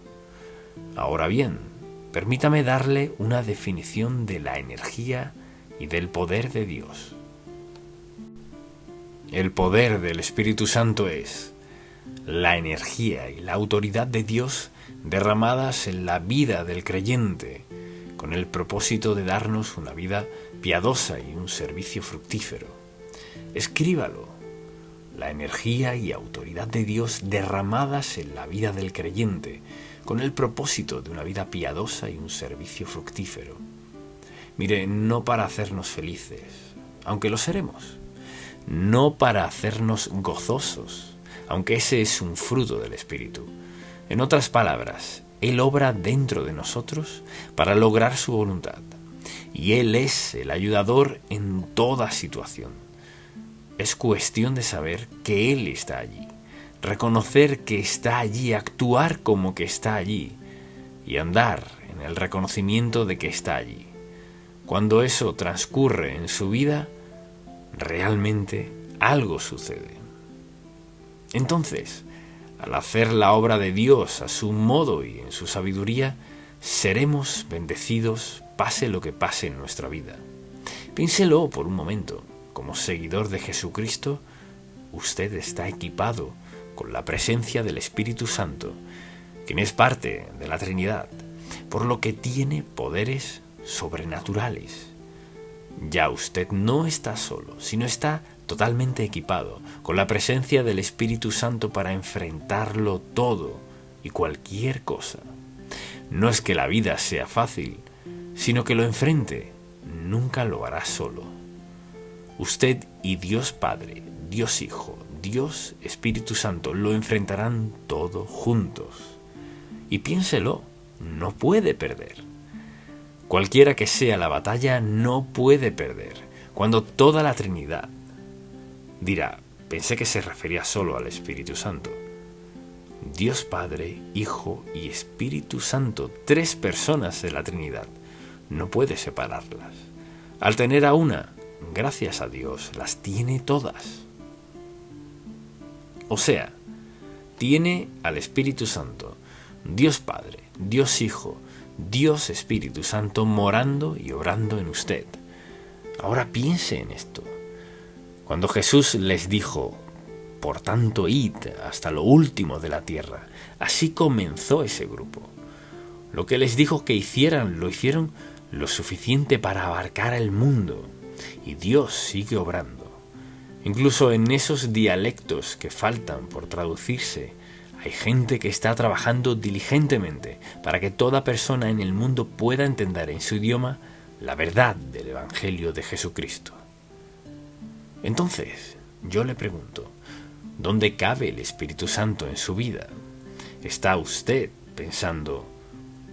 Ahora bien, permítame darle una definición de la energía y del poder de Dios. El poder del Espíritu Santo es la energía y la autoridad de Dios derramadas en la vida del creyente, con el propósito de darnos una vida piadosa y un servicio fructífero. Escríbalo. La energía y autoridad de Dios derramadas en la vida del creyente, con el propósito de una vida piadosa y un servicio fructífero. Mire, no para hacernos felices, aunque lo seremos. No para hacernos gozosos, aunque ese es un fruto del Espíritu. En otras palabras, Él obra dentro de nosotros para lograr su voluntad. Y Él es el ayudador en toda situación. Es cuestión de saber que Él está allí, reconocer que está allí, actuar como que está allí y andar en el reconocimiento de que está allí. Cuando eso transcurre en su vida, realmente algo sucede. Entonces, al hacer la obra de Dios a su modo y en su sabiduría, seremos bendecidos pase lo que pase en nuestra vida. Piénselo por un momento. Como seguidor de Jesucristo, usted está equipado con la presencia del Espíritu Santo, quien es parte de la Trinidad, por lo que tiene poderes sobrenaturales. Ya usted no está solo, sino está totalmente equipado con la presencia del Espíritu Santo para enfrentarlo todo y cualquier cosa. No es que la vida sea fácil, sino que lo enfrente, nunca lo hará solo. Usted y Dios Padre, Dios Hijo, Dios Espíritu Santo lo enfrentarán todo juntos. Y piénselo, no puede perder. Cualquiera que sea la batalla, no puede perder. Cuando toda la Trinidad dirá, pensé que se refería solo al Espíritu Santo. Dios Padre, Hijo y Espíritu Santo, 3 personas de la Trinidad. No puede separarlas. Al tener a una, gracias a Dios, las tiene todas. O sea, tiene al Espíritu Santo, Dios Padre, Dios Hijo, Dios Espíritu Santo morando y obrando en usted. Ahora piense en esto. Cuando Jesús les dijo, por tanto id hasta lo último de la tierra, así comenzó ese grupo. Lo que les dijo que hicieran, lo hicieron lo suficiente para abarcar el mundo. Y Dios sigue obrando. Incluso en esos dialectos que faltan por traducirse, hay gente que está trabajando diligentemente para que toda persona en el mundo pueda entender en su idioma la verdad del Evangelio de Jesucristo. Entonces, yo le pregunto, ¿dónde cabe el Espíritu Santo en su vida? ¿Está usted pensando,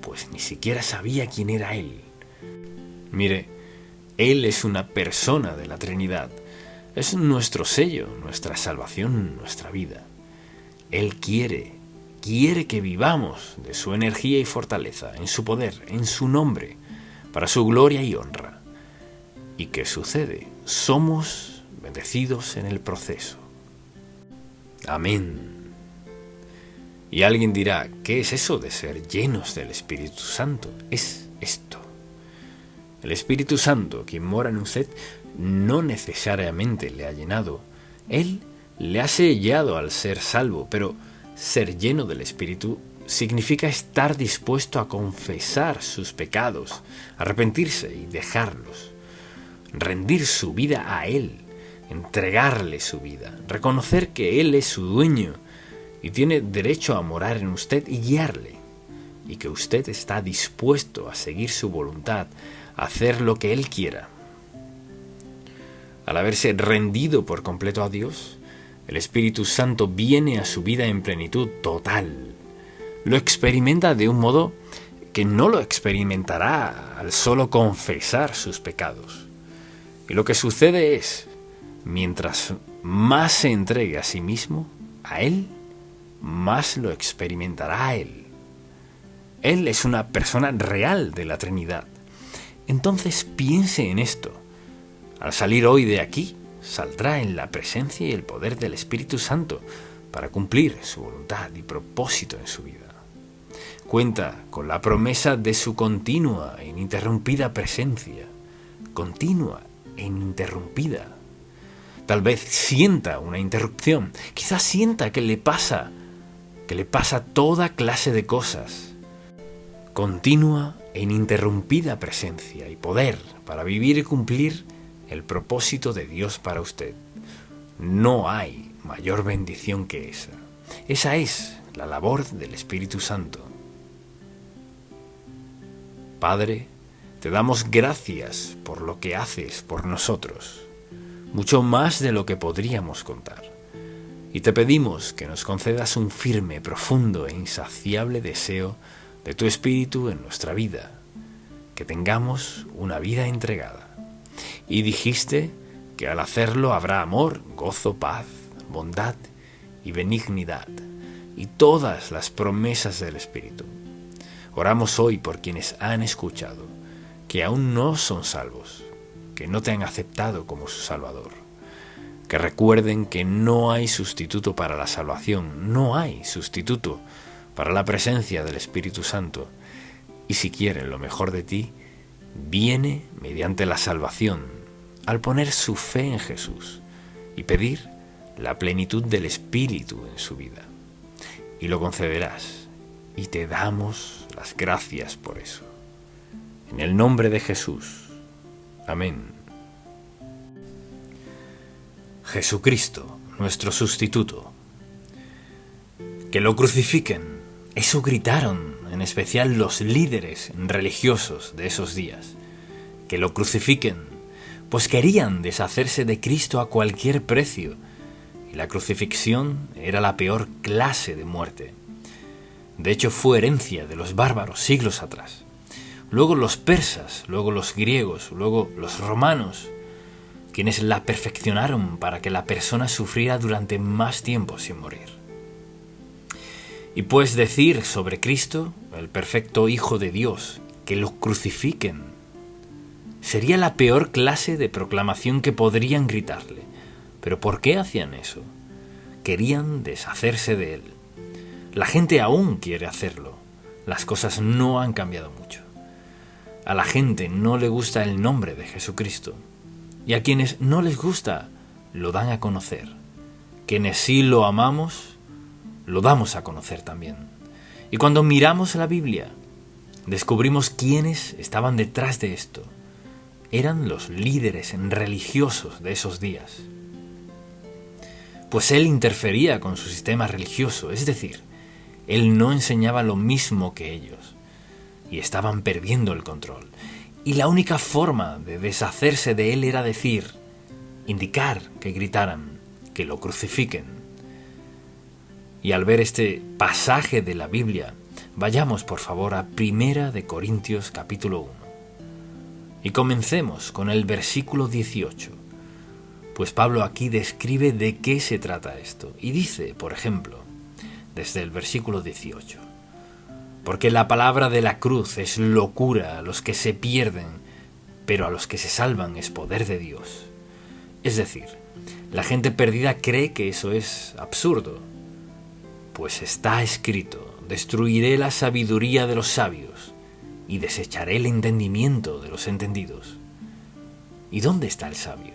pues ni siquiera sabía quién era Él? Mire, Él es una persona de la Trinidad. Es nuestro sello, nuestra salvación, nuestra vida. Él quiere que vivamos de su energía y fortaleza, en su poder, en su nombre, para su gloria y honra. ¿Y qué sucede? Somos bendecidos en el proceso. Amén. Y alguien dirá, ¿qué es eso de ser llenos del Espíritu Santo? Es esto. El Espíritu Santo, quien mora en usted, no necesariamente le ha llenado. Él le ha sellado al ser salvo, pero Ser lleno del Espíritu significa estar dispuesto a confesar sus pecados, arrepentirse y dejarlos, rendir su vida a Él, entregarle su vida, reconocer que Él es su dueño y tiene derecho a morar en usted y guiarle, y que usted está dispuesto a seguir su voluntad, a hacer lo que Él quiera. Al haberse rendido por completo a Dios, el Espíritu Santo viene a su vida en plenitud total. Lo experimenta de un modo que no lo experimentará al solo confesar sus pecados. Y lo que sucede es, mientras más se entregue a sí mismo, a Él, más lo experimentará a Él. Él es una persona real de la Trinidad. Entonces piense en esto. Al salir hoy de aquí, saldrá en la presencia y el poder del Espíritu Santo para cumplir su voluntad y propósito en su vida. Cuenta con la promesa de su continua e ininterrumpida presencia. Continua e ininterrumpida. Tal vez sienta una interrupción. Quizás sienta que le pasa toda clase de cosas. Continua e ininterrumpida presencia y poder para vivir y cumplir el propósito de Dios para usted. No hay mayor bendición que esa. Esa es la labor del Espíritu Santo. Padre, te damos gracias por lo que haces por nosotros, mucho más de lo que podríamos contar. Y te pedimos que nos concedas un firme, profundo e insaciable deseo de tu Espíritu en nuestra vida, que tengamos una vida entregada. Y dijiste que al hacerlo habrá amor, gozo, paz, bondad y benignidad, y todas las promesas del Espíritu. Oramos hoy por quienes han escuchado, que aún no son salvos, que no te han aceptado como su Salvador. Que recuerden que no hay sustituto para la salvación, no hay sustituto para la presencia del Espíritu Santo. Y si quieren lo mejor de ti, viene mediante la salvación, al poner su fe en Jesús y pedir la plenitud del Espíritu en su vida. Y lo concederás, y te damos las gracias por eso. En el nombre de Jesús. Amén. Jesucristo, nuestro sustituto. Que lo crucifiquen. Eso gritaron, en especial los líderes religiosos de esos días. Que lo crucifiquen, pues querían deshacerse de Cristo a cualquier precio, y la crucifixión era la peor clase de muerte. De hecho, fue herencia de los bárbaros siglos atrás. Luego los persas, luego los griegos, luego los romanos, quienes la perfeccionaron para que la persona sufriera durante más tiempo sin morir. Y pues decir sobre Cristo, el perfecto Hijo de Dios, que lo crucifiquen, sería la peor clase de proclamación que podrían gritarle. ¿Pero por qué hacían eso? Querían deshacerse de él. La gente aún quiere hacerlo. Las cosas no han cambiado mucho. A la gente no le gusta el nombre de Jesucristo. Y a quienes no les gusta, lo dan a conocer. Quienes sí lo amamos, lo damos a conocer también. Y cuando miramos la Biblia, descubrimos quiénes estaban detrás de esto. Eran los líderes religiosos de esos días. Pues él interfería con su sistema religioso, es decir, él no enseñaba lo mismo que ellos, y estaban perdiendo el control. Y la única forma de deshacerse de él era indicar que gritaran, que lo crucifiquen. Y al ver este pasaje de la Biblia, vayamos por favor a 1 de Corintios capítulo 1. Y comencemos con el versículo 18, pues Pablo aquí describe de qué se trata esto. Y dice, por ejemplo, desde el versículo 18, porque la palabra de la cruz es locura a los que se pierden, pero a los que se salvan es poder de Dios. Es decir, la gente perdida cree que eso es absurdo, pues está escrito, destruiré la sabiduría de los sabios y desecharé el entendimiento de los entendidos. ¿Y dónde está el sabio?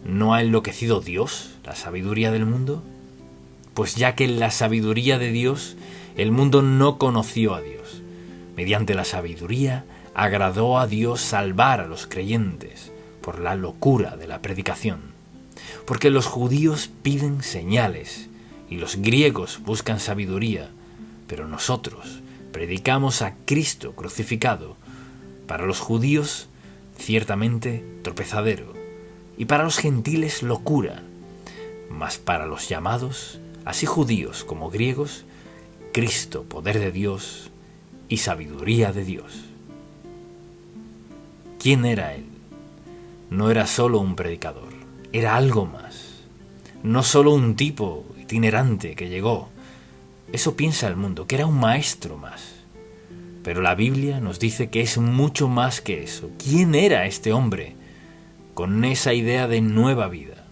¿No ha enloquecido Dios la sabiduría del mundo? pues ya que en la sabiduría de Dios el mundo no conoció a Dios. Mediante la sabiduría agradó a Dios salvar a los creyentes por la locura de la predicación. Porque los judíos piden señales y los griegos buscan sabiduría, pero nosotros predicamos a Cristo crucificado, para los judíos ciertamente tropezadero, y para los gentiles locura, mas para los llamados, así judíos como griegos, Cristo poder de Dios y sabiduría de Dios. ¿Quién era él? No era solo un predicador, era algo más. No solo un tipo itinerante que llegó. Eso piensa el mundo, que era un maestro más. Pero la Biblia nos dice que es mucho más que eso. ¿Quién era este hombre con esa idea de nueva vida?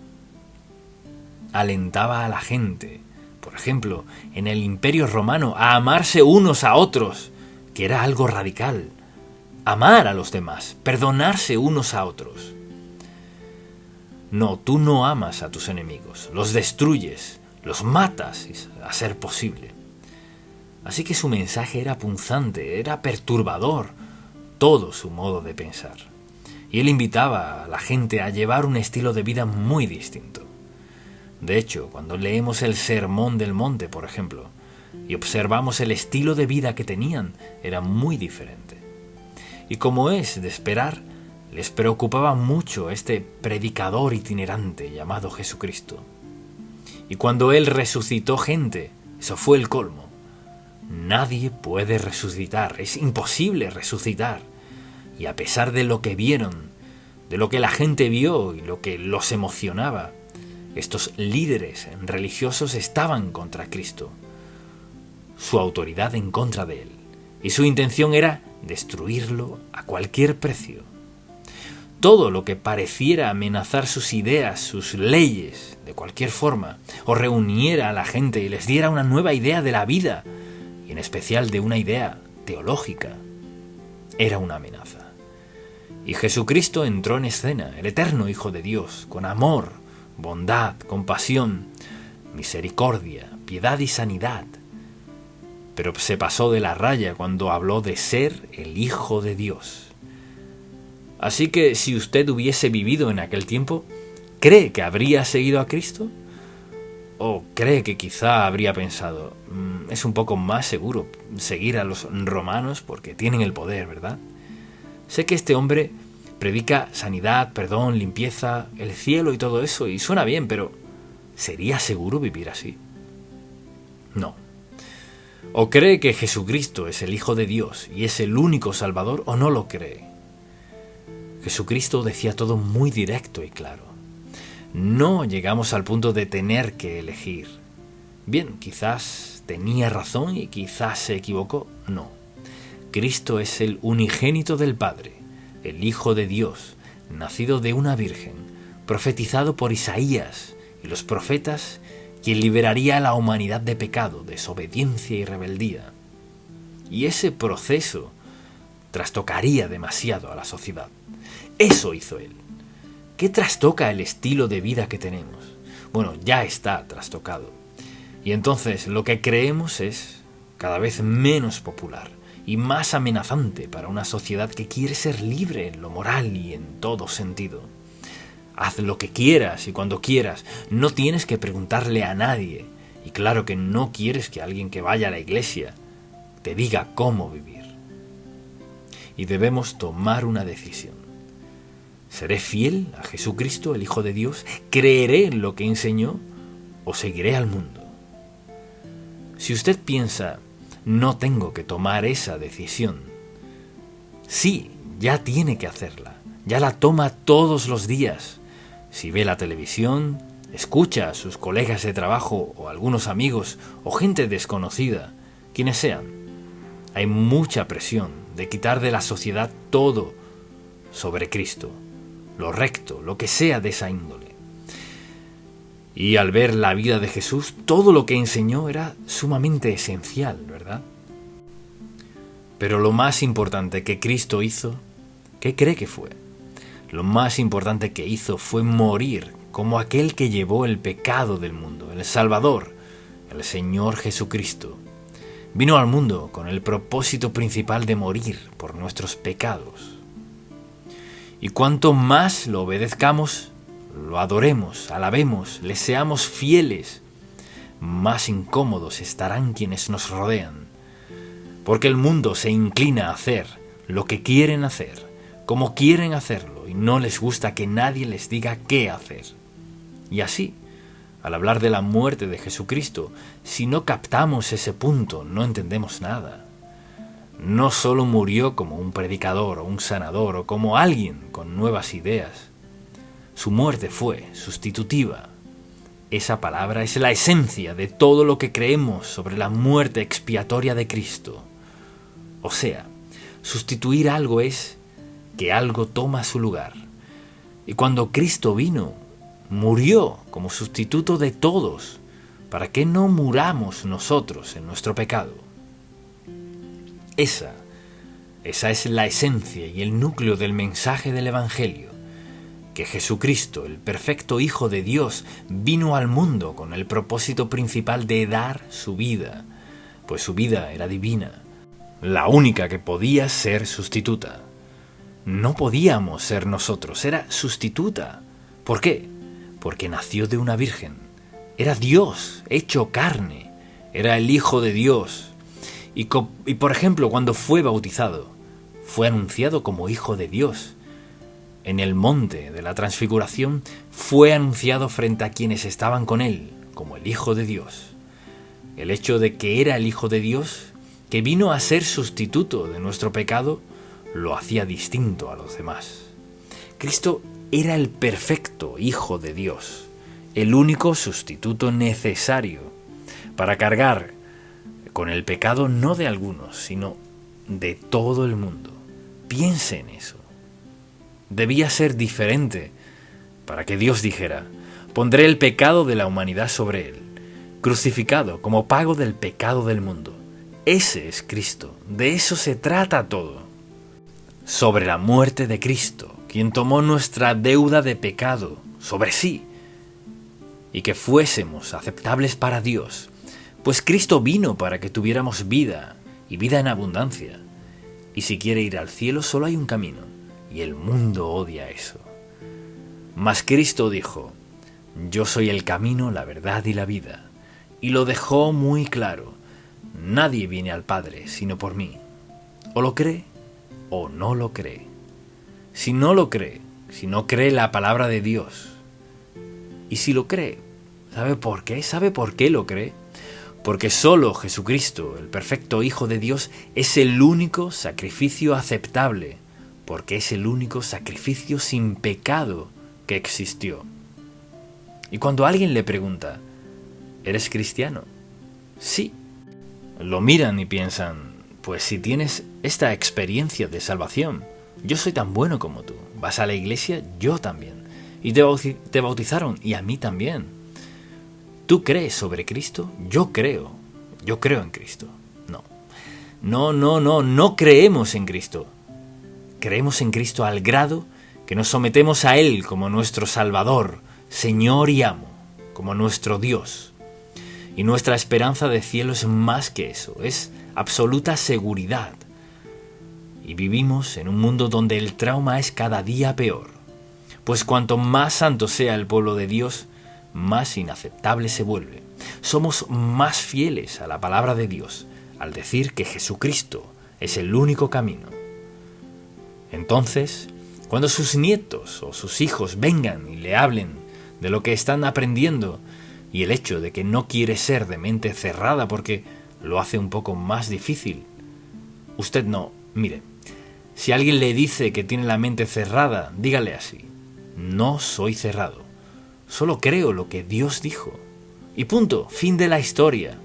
Alentaba a la gente, por ejemplo, en el Imperio Romano, a amarse unos a otros, que era algo radical. Amar a los demás, perdonarse unos a otros. No, tú no amas a tus enemigos, los destruyes, los matas a ser posible. Así que su mensaje era punzante, era perturbador, todo su modo de pensar. Y él invitaba a la gente a llevar un estilo de vida muy distinto. De hecho, cuando leemos el Sermón del Monte, por ejemplo, y observamos el estilo de vida que tenían, era muy diferente. Y como es de esperar, les preocupaba mucho este predicador itinerante llamado Jesucristo. Y cuando él resucitó gente, eso fue el colmo. Nadie puede resucitar, es imposible resucitar. Y a pesar de lo que vieron, de lo que la gente vio y lo que los emocionaba, estos líderes religiosos estaban contra Cristo, su autoridad en contra de él, y su intención era destruirlo a cualquier precio. Todo lo que pareciera amenazar sus ideas, sus leyes, de cualquier forma, o reuniera a la gente y les diera una nueva idea de la vida, y en especial de una idea teológica, era una amenaza. Y Jesucristo entró en escena, el eterno Hijo de Dios, con amor, bondad, compasión, misericordia, piedad y sanidad. Pero se pasó de la raya cuando habló de ser el Hijo de Dios. Así que si usted hubiese vivido en aquel tiempo, ¿cree que habría seguido a Cristo? ¿O cree que quizá habría pensado, es un poco más seguro seguir a los romanos porque tienen el poder, ¿verdad? Sé que este hombre predica sanidad, perdón, limpieza, el cielo y todo eso, y suena bien, pero ¿sería seguro vivir así? No. O cree que Jesucristo es el Hijo de Dios y es el único Salvador, o no lo cree. Jesucristo decía todo muy directo y claro. No llegamos al punto de tener que elegir. Bien, quizás tenía razón y quizás se equivocó. No. Cristo es el unigénito del Padre, el Hijo de Dios, nacido de una virgen, profetizado por Isaías y los profetas, quien liberaría a la humanidad de pecado, desobediencia y rebeldía. Y ese proceso trastocaría demasiado a la sociedad. Eso hizo él. ¿Qué trastoca el estilo de vida que tenemos? Bueno, ya está trastocado. Y entonces lo que creemos es cada vez menos popular y más amenazante para una sociedad que quiere ser libre en lo moral y en todo sentido. Haz lo que quieras y cuando quieras, no tienes que preguntarle a nadie. Y claro que no quieres que alguien que vaya a la iglesia te diga cómo vivir. Y debemos tomar una decisión. ¿Seré fiel a Jesucristo, el Hijo de Dios? ¿Creeré en lo que enseñó o seguiré al mundo? Si usted piensa, no tengo que tomar esa decisión, sí, ya tiene que hacerla, ya la toma todos los días. Si ve la televisión, escucha a sus colegas de trabajo o algunos amigos o gente desconocida, quienes sean, hay mucha presión de quitar de la sociedad todo sobre Cristo, lo recto, lo que sea de esa índole. Y al ver la vida de Jesús, todo lo que enseñó era sumamente esencial, ¿verdad? Pero lo más importante que Cristo hizo, ¿qué cree que fue? Lo más importante que hizo fue morir como aquel que llevó el pecado del mundo, el Salvador, el Señor Jesucristo, vino al mundo con el propósito principal de morir por nuestros pecados. Y cuanto más lo obedezcamos, lo adoremos, alabemos, le seamos fieles, más incómodos estarán quienes nos rodean, porque el mundo se inclina a hacer lo que quieren hacer, como quieren hacerlo, y no les gusta que nadie les diga qué hacer. Y así, al hablar de la muerte de Jesucristo, si no captamos ese punto, no entendemos nada. No solo murió como un predicador o un sanador o como alguien con nuevas ideas. Su muerte fue sustitutiva. Esa palabra es la esencia de todo lo que creemos sobre la muerte expiatoria de Cristo. O sea, sustituir algo es que algo toma su lugar. Y cuando Cristo vino, murió como sustituto de todos, para que no muramos nosotros en nuestro pecado. Esa es la esencia y el núcleo del mensaje del Evangelio, que Jesucristo, el perfecto Hijo de Dios, vino al mundo con el propósito principal de dar su vida, pues su vida era divina, la única que podía ser sustituta. No podíamos ser nosotros, era sustituta. ¿Por qué? Porque nació de una virgen. Era Dios, hecho carne. Era el Hijo de Dios. Y por ejemplo, cuando fue bautizado, fue anunciado como Hijo de Dios. En el monte de la Transfiguración fue anunciado frente a quienes estaban con él, como el Hijo de Dios. El hecho de que era el Hijo de Dios, que vino a ser sustituto de nuestro pecado, lo hacía distinto a los demás. Cristo era el perfecto Hijo de Dios, el único sustituto necesario para cargar con el pecado no de algunos, sino de todo el mundo. Piense en eso. Debía ser diferente para que Dios dijera: pondré el pecado de la humanidad sobre él, crucificado como pago del pecado del mundo. Ese es Cristo, de eso se trata todo. Sobre la muerte de Cristo, quien tomó nuestra deuda de pecado sobre sí, y que fuésemos aceptables para Dios, pues Cristo vino para que tuviéramos vida, y vida en abundancia. Y si quiere ir al cielo, solo hay un camino, y el mundo odia eso. Mas Cristo dijo: yo soy el camino, la verdad y la vida, y lo dejó muy claro: nadie viene al Padre sino por mí. O lo cree o no lo cree. Si no lo cree, si no cree la palabra de Dios, y si lo cree, ¿sabe por qué? ¿Sabe por qué lo cree? Porque solo Jesucristo, el perfecto Hijo de Dios, es el único sacrificio aceptable, porque es el único sacrificio sin pecado que existió. Y cuando alguien le pregunta: ¿eres cristiano? Sí. Lo miran y piensan: pues si tienes esta experiencia de salvación, yo soy tan bueno como tú. ¿Vas a la iglesia? Yo también. Y te bautizaron, y a mí también. ¿Tú crees sobre Cristo? Yo creo en Cristo. No creemos en Cristo. Creemos en Cristo al grado que nos sometemos a Él como nuestro Salvador, Señor y Amo, como nuestro Dios. Y nuestra esperanza de cielo es más que eso, es absoluta seguridad. Y vivimos en un mundo donde el trauma es cada día peor, pues cuanto más santo sea el pueblo de Dios, más inaceptable se vuelve. Somos más fieles a la palabra de Dios al decir que Jesucristo es el único camino. Entonces, cuando sus nietos o sus hijos vengan y le hablen de lo que están aprendiendo y el hecho de que no quiere ser de mente cerrada porque lo hace un poco más difícil, usted no, mire, si alguien le dice que tiene la mente cerrada, dígale así: no soy cerrado. Solo creo lo que Dios dijo. Y punto, fin de la historia.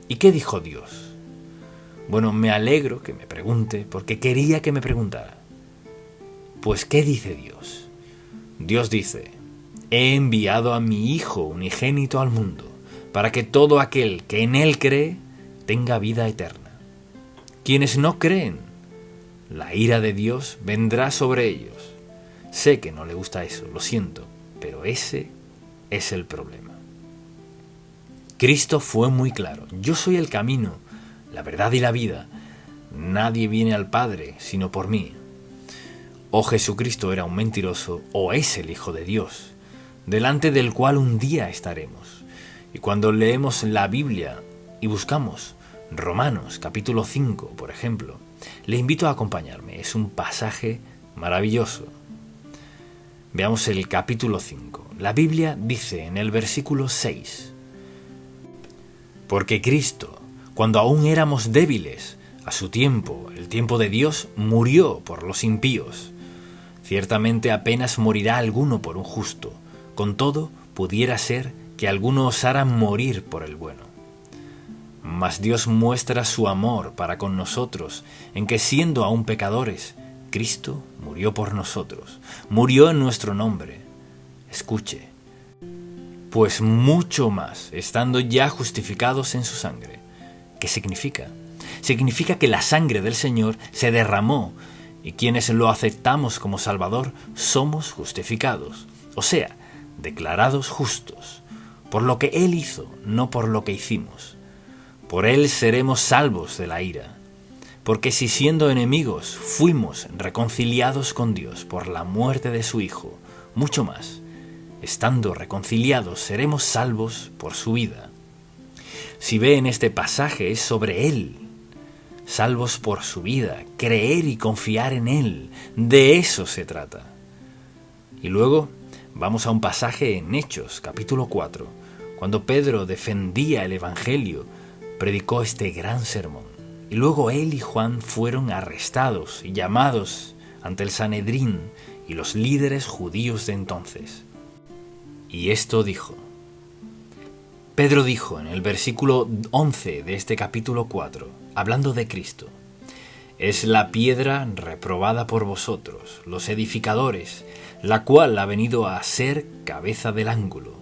¿Y qué dijo Dios? Bueno, me alegro que me pregunte, porque quería que me preguntara. Pues, ¿qué dice Dios? Dios dice: he enviado a mi Hijo unigénito al mundo, para que todo aquel que en Él cree tenga vida eterna. Quienes no creen, la ira de Dios vendrá sobre ellos. Sé que no le gusta eso, lo siento, pero ese es el problema. Cristo fue muy claro: yo soy el camino, la verdad y la vida. Nadie viene al Padre sino por mí. O Jesucristo era un mentiroso, o es el Hijo de Dios, delante del cual un día estaremos. Y cuando leemos la Biblia y buscamos Romanos capítulo 5, por ejemplo, le invito a acompañarme. Es un pasaje maravilloso. Veamos el capítulo 5. La Biblia dice en el versículo 6: porque Cristo, cuando aún éramos débiles, a su tiempo, el tiempo de Dios, murió por los impíos. Ciertamente apenas morirá alguno por un justo, con todo pudiera ser que alguno osara morir por el bueno. Mas Dios muestra su amor para con nosotros, en que siendo aún pecadores, Cristo murió por nosotros, murió en nuestro nombre. Escuche: pues mucho más, estando ya justificados en su sangre. ¿Qué significa? Significa que la sangre del Señor se derramó, y quienes lo aceptamos como Salvador somos justificados, o sea, declarados justos, por lo que Él hizo, no por lo que hicimos. Por Él seremos salvos de la ira, porque si siendo enemigos fuimos reconciliados con Dios por la muerte de su Hijo, mucho más, estando reconciliados seremos salvos por su vida. Si ve en este pasaje es sobre Él, salvos por su vida, creer y confiar en Él, de eso se trata. Y luego vamos a un pasaje en Hechos, capítulo 4, cuando Pedro defendía el Evangelio, predicó este gran sermón. Y luego él y Juan fueron arrestados y llamados ante el Sanedrín y los líderes judíos de entonces. Y esto dijo: Pedro dijo en el versículo 11 de este capítulo 4, hablando de Cristo: es la piedra reprobada por vosotros, los edificadores, la cual ha venido a ser cabeza del ángulo.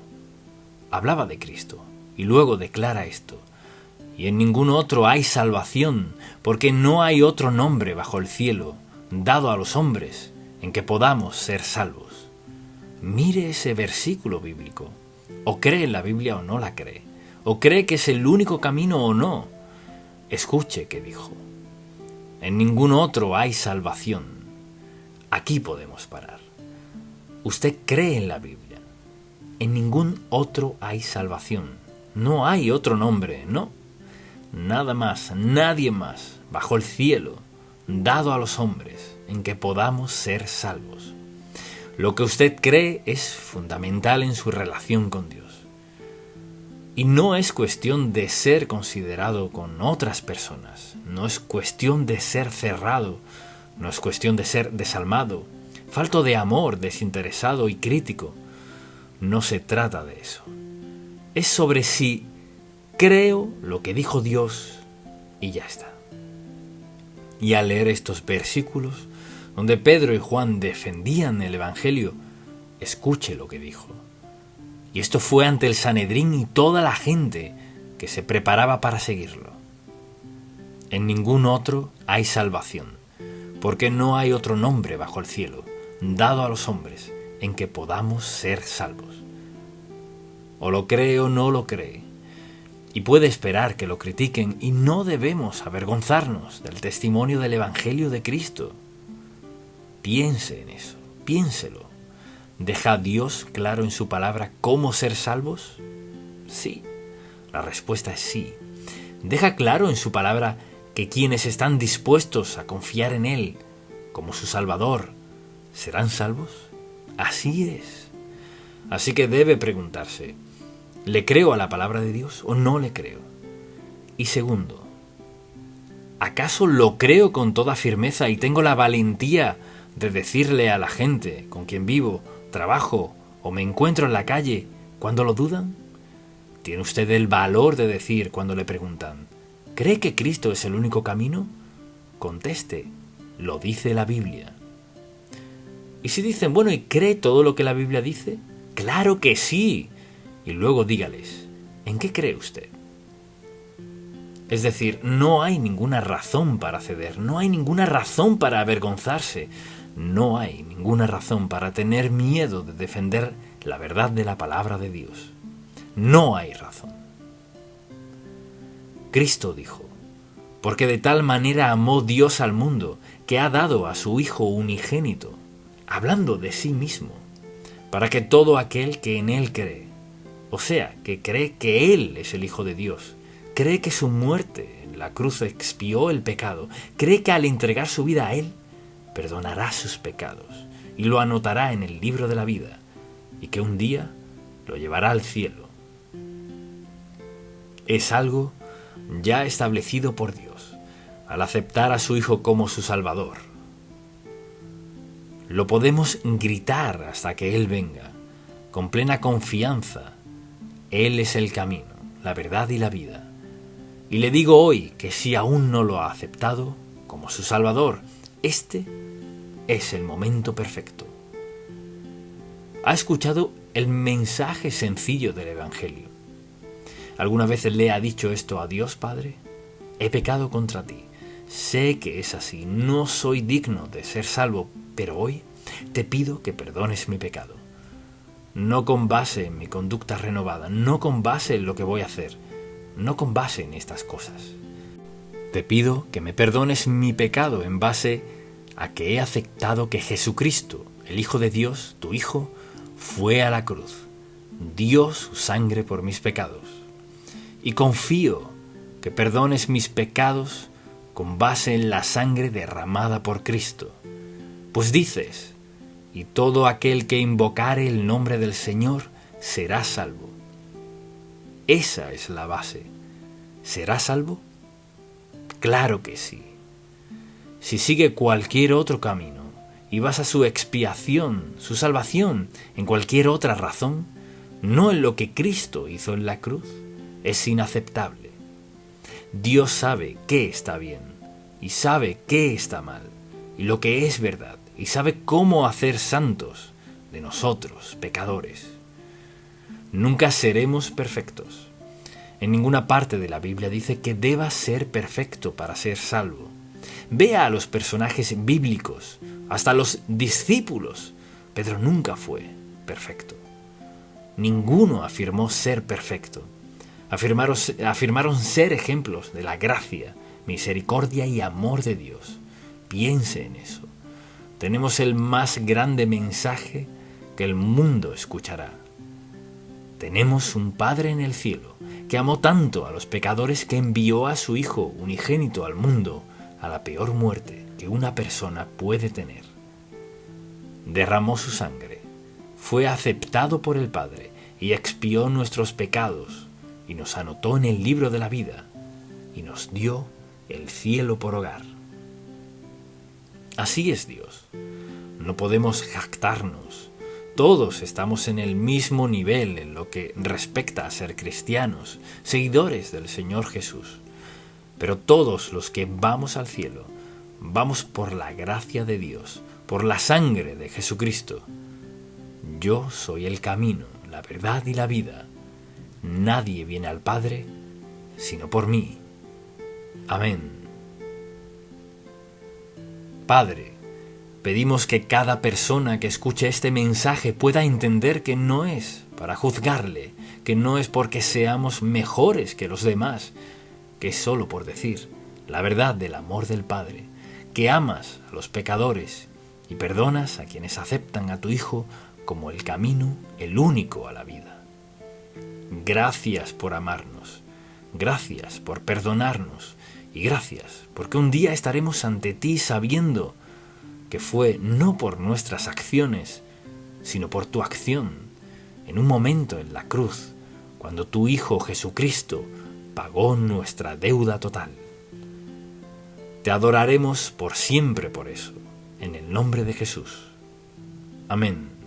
Hablaba de Cristo, y luego declara esto: y en ningún otro hay salvación, porque no hay otro nombre bajo el cielo, dado a los hombres, en que podamos ser salvos. Mire ese versículo bíblico. O cree en la Biblia o no la cree. O cree que es el único camino o no. Escuche qué dijo: en ningún otro hay salvación. Aquí podemos parar. Usted cree en la Biblia. En ningún otro hay salvación. No hay otro nombre, no. Nada más, nadie más, bajo el cielo, dado a los hombres, en que podamos ser salvos. Lo que usted cree es fundamental en su relación con Dios. Y no es cuestión de ser considerado con otras personas, no es cuestión de ser cerrado, no es cuestión de ser desalmado, falto de amor, desinteresado y crítico. No se trata de eso. Es sobre si creo lo que dijo Dios y ya está. Y al leer estos versículos, donde Pedro y Juan defendían el Evangelio, escuche lo que dijo. Y esto fue ante el Sanedrín y toda la gente que se preparaba para seguirlo. En ningún otro hay salvación, porque no hay otro nombre bajo el cielo, dado a los hombres, en que podamos ser salvos. O lo cree o no lo cree. Y puede esperar que lo critiquen, y no debemos avergonzarnos del testimonio del Evangelio de Cristo. Piense en eso, piénselo. ¿Deja Dios claro en su palabra cómo ser salvos? Sí, la respuesta es sí. ¿Deja claro en su palabra que quienes están dispuestos a confiar en Él como su Salvador serán salvos? Así es. Así que debe preguntarse: ¿le creo a la palabra de Dios o no le creo? Y segundo, ¿acaso lo creo con toda firmeza y tengo la valentía de decirle a la gente con quien vivo, trabajo o me encuentro en la calle cuando lo dudan? ¿Tiene usted el valor de decir cuando le preguntan: ¿cree que Cristo es el único camino? Conteste: lo dice la Biblia. Y si dicen: bueno, ¿y cree todo lo que la Biblia dice? ¡Claro que sí! Y luego dígales: ¿en qué cree usted? Es decir, no hay ninguna razón para ceder, no hay ninguna razón para avergonzarse, no hay ninguna razón para tener miedo de defender la verdad de la palabra de Dios. No hay razón. Cristo dijo: porque de tal manera amó Dios al mundo, que ha dado a su Hijo unigénito, hablando de sí mismo, para que todo aquel que en Él cree, o sea, que cree que Él es el Hijo de Dios, cree que su muerte en la cruz expió el pecado, cree que al entregar su vida a Él, perdonará sus pecados y lo anotará en el libro de la vida, y que un día lo llevará al cielo. Es algo ya establecido por Dios, al aceptar a su Hijo como su Salvador. Lo podemos gritar hasta que Él venga, con plena confianza. Él es el camino, la verdad y la vida. Y le digo hoy que si aún no lo ha aceptado como su Salvador, este es el momento perfecto. ¿Ha escuchado el mensaje sencillo del Evangelio? ¿Alguna vez le ha dicho esto a Dios Padre? He pecado contra ti. Sé que es así. No soy digno de ser salvo, pero hoy te pido que perdones mi pecado. No con base en mi conducta renovada, no con base en lo que voy a hacer, no con base en estas cosas. Te pido que me perdones mi pecado en base a que he aceptado que Jesucristo, el Hijo de Dios, tu Hijo, fue a la cruz, dio su sangre por mis pecados. Y confío que perdones mis pecados con base en la sangre derramada por Cristo. Pues dices: y todo aquel que invocare el nombre del Señor será salvo. Esa es la base. ¿Será salvo? Claro que sí. Si sigue cualquier otro camino y basa su expiación, su salvación, en cualquier otra razón, no en lo que Cristo hizo en la cruz, es inaceptable. Dios sabe qué está bien y sabe qué está mal y lo que es verdad, y sabe cómo hacer santos de nosotros, pecadores. Nunca seremos perfectos. En ninguna parte de la Biblia dice que debas ser perfecto para ser salvo. Vea a los personajes bíblicos, hasta los discípulos. Pedro nunca fue perfecto. Ninguno afirmó ser perfecto. Afirmaron ser ejemplos de la gracia, misericordia y amor de Dios. Piense en eso. Tenemos el más grande mensaje que el mundo escuchará. Tenemos un Padre en el cielo que amó tanto a los pecadores que envió a su Hijo unigénito al mundo a la peor muerte que una persona puede tener. Derramó su sangre, fue aceptado por el Padre y expió nuestros pecados y nos anotó en el libro de la vida y nos dio el cielo por hogar. Así es Dios. No podemos jactarnos. Todos estamos en el mismo nivel en lo que respecta a ser cristianos, seguidores del Señor Jesús. Pero todos los que vamos al cielo, vamos por la gracia de Dios, por la sangre de Jesucristo. Yo soy el camino, la verdad y la vida. Nadie viene al Padre sino por mí. Amén. Padre, pedimos que cada persona que escuche este mensaje pueda entender que no es para juzgarle, que no es porque seamos mejores que los demás, que es solo por decir la verdad del amor del Padre, que amas a los pecadores y perdonas a quienes aceptan a tu Hijo como el camino, el único a la vida. Gracias por amarnos, gracias por perdonarnos y gracias porque un día estaremos ante ti sabiendo que fue no por nuestras acciones, sino por tu acción, en un momento en la cruz, cuando tu Hijo Jesucristo pagó nuestra deuda total. Te adoraremos por siempre por eso, en el nombre de Jesús. Amén.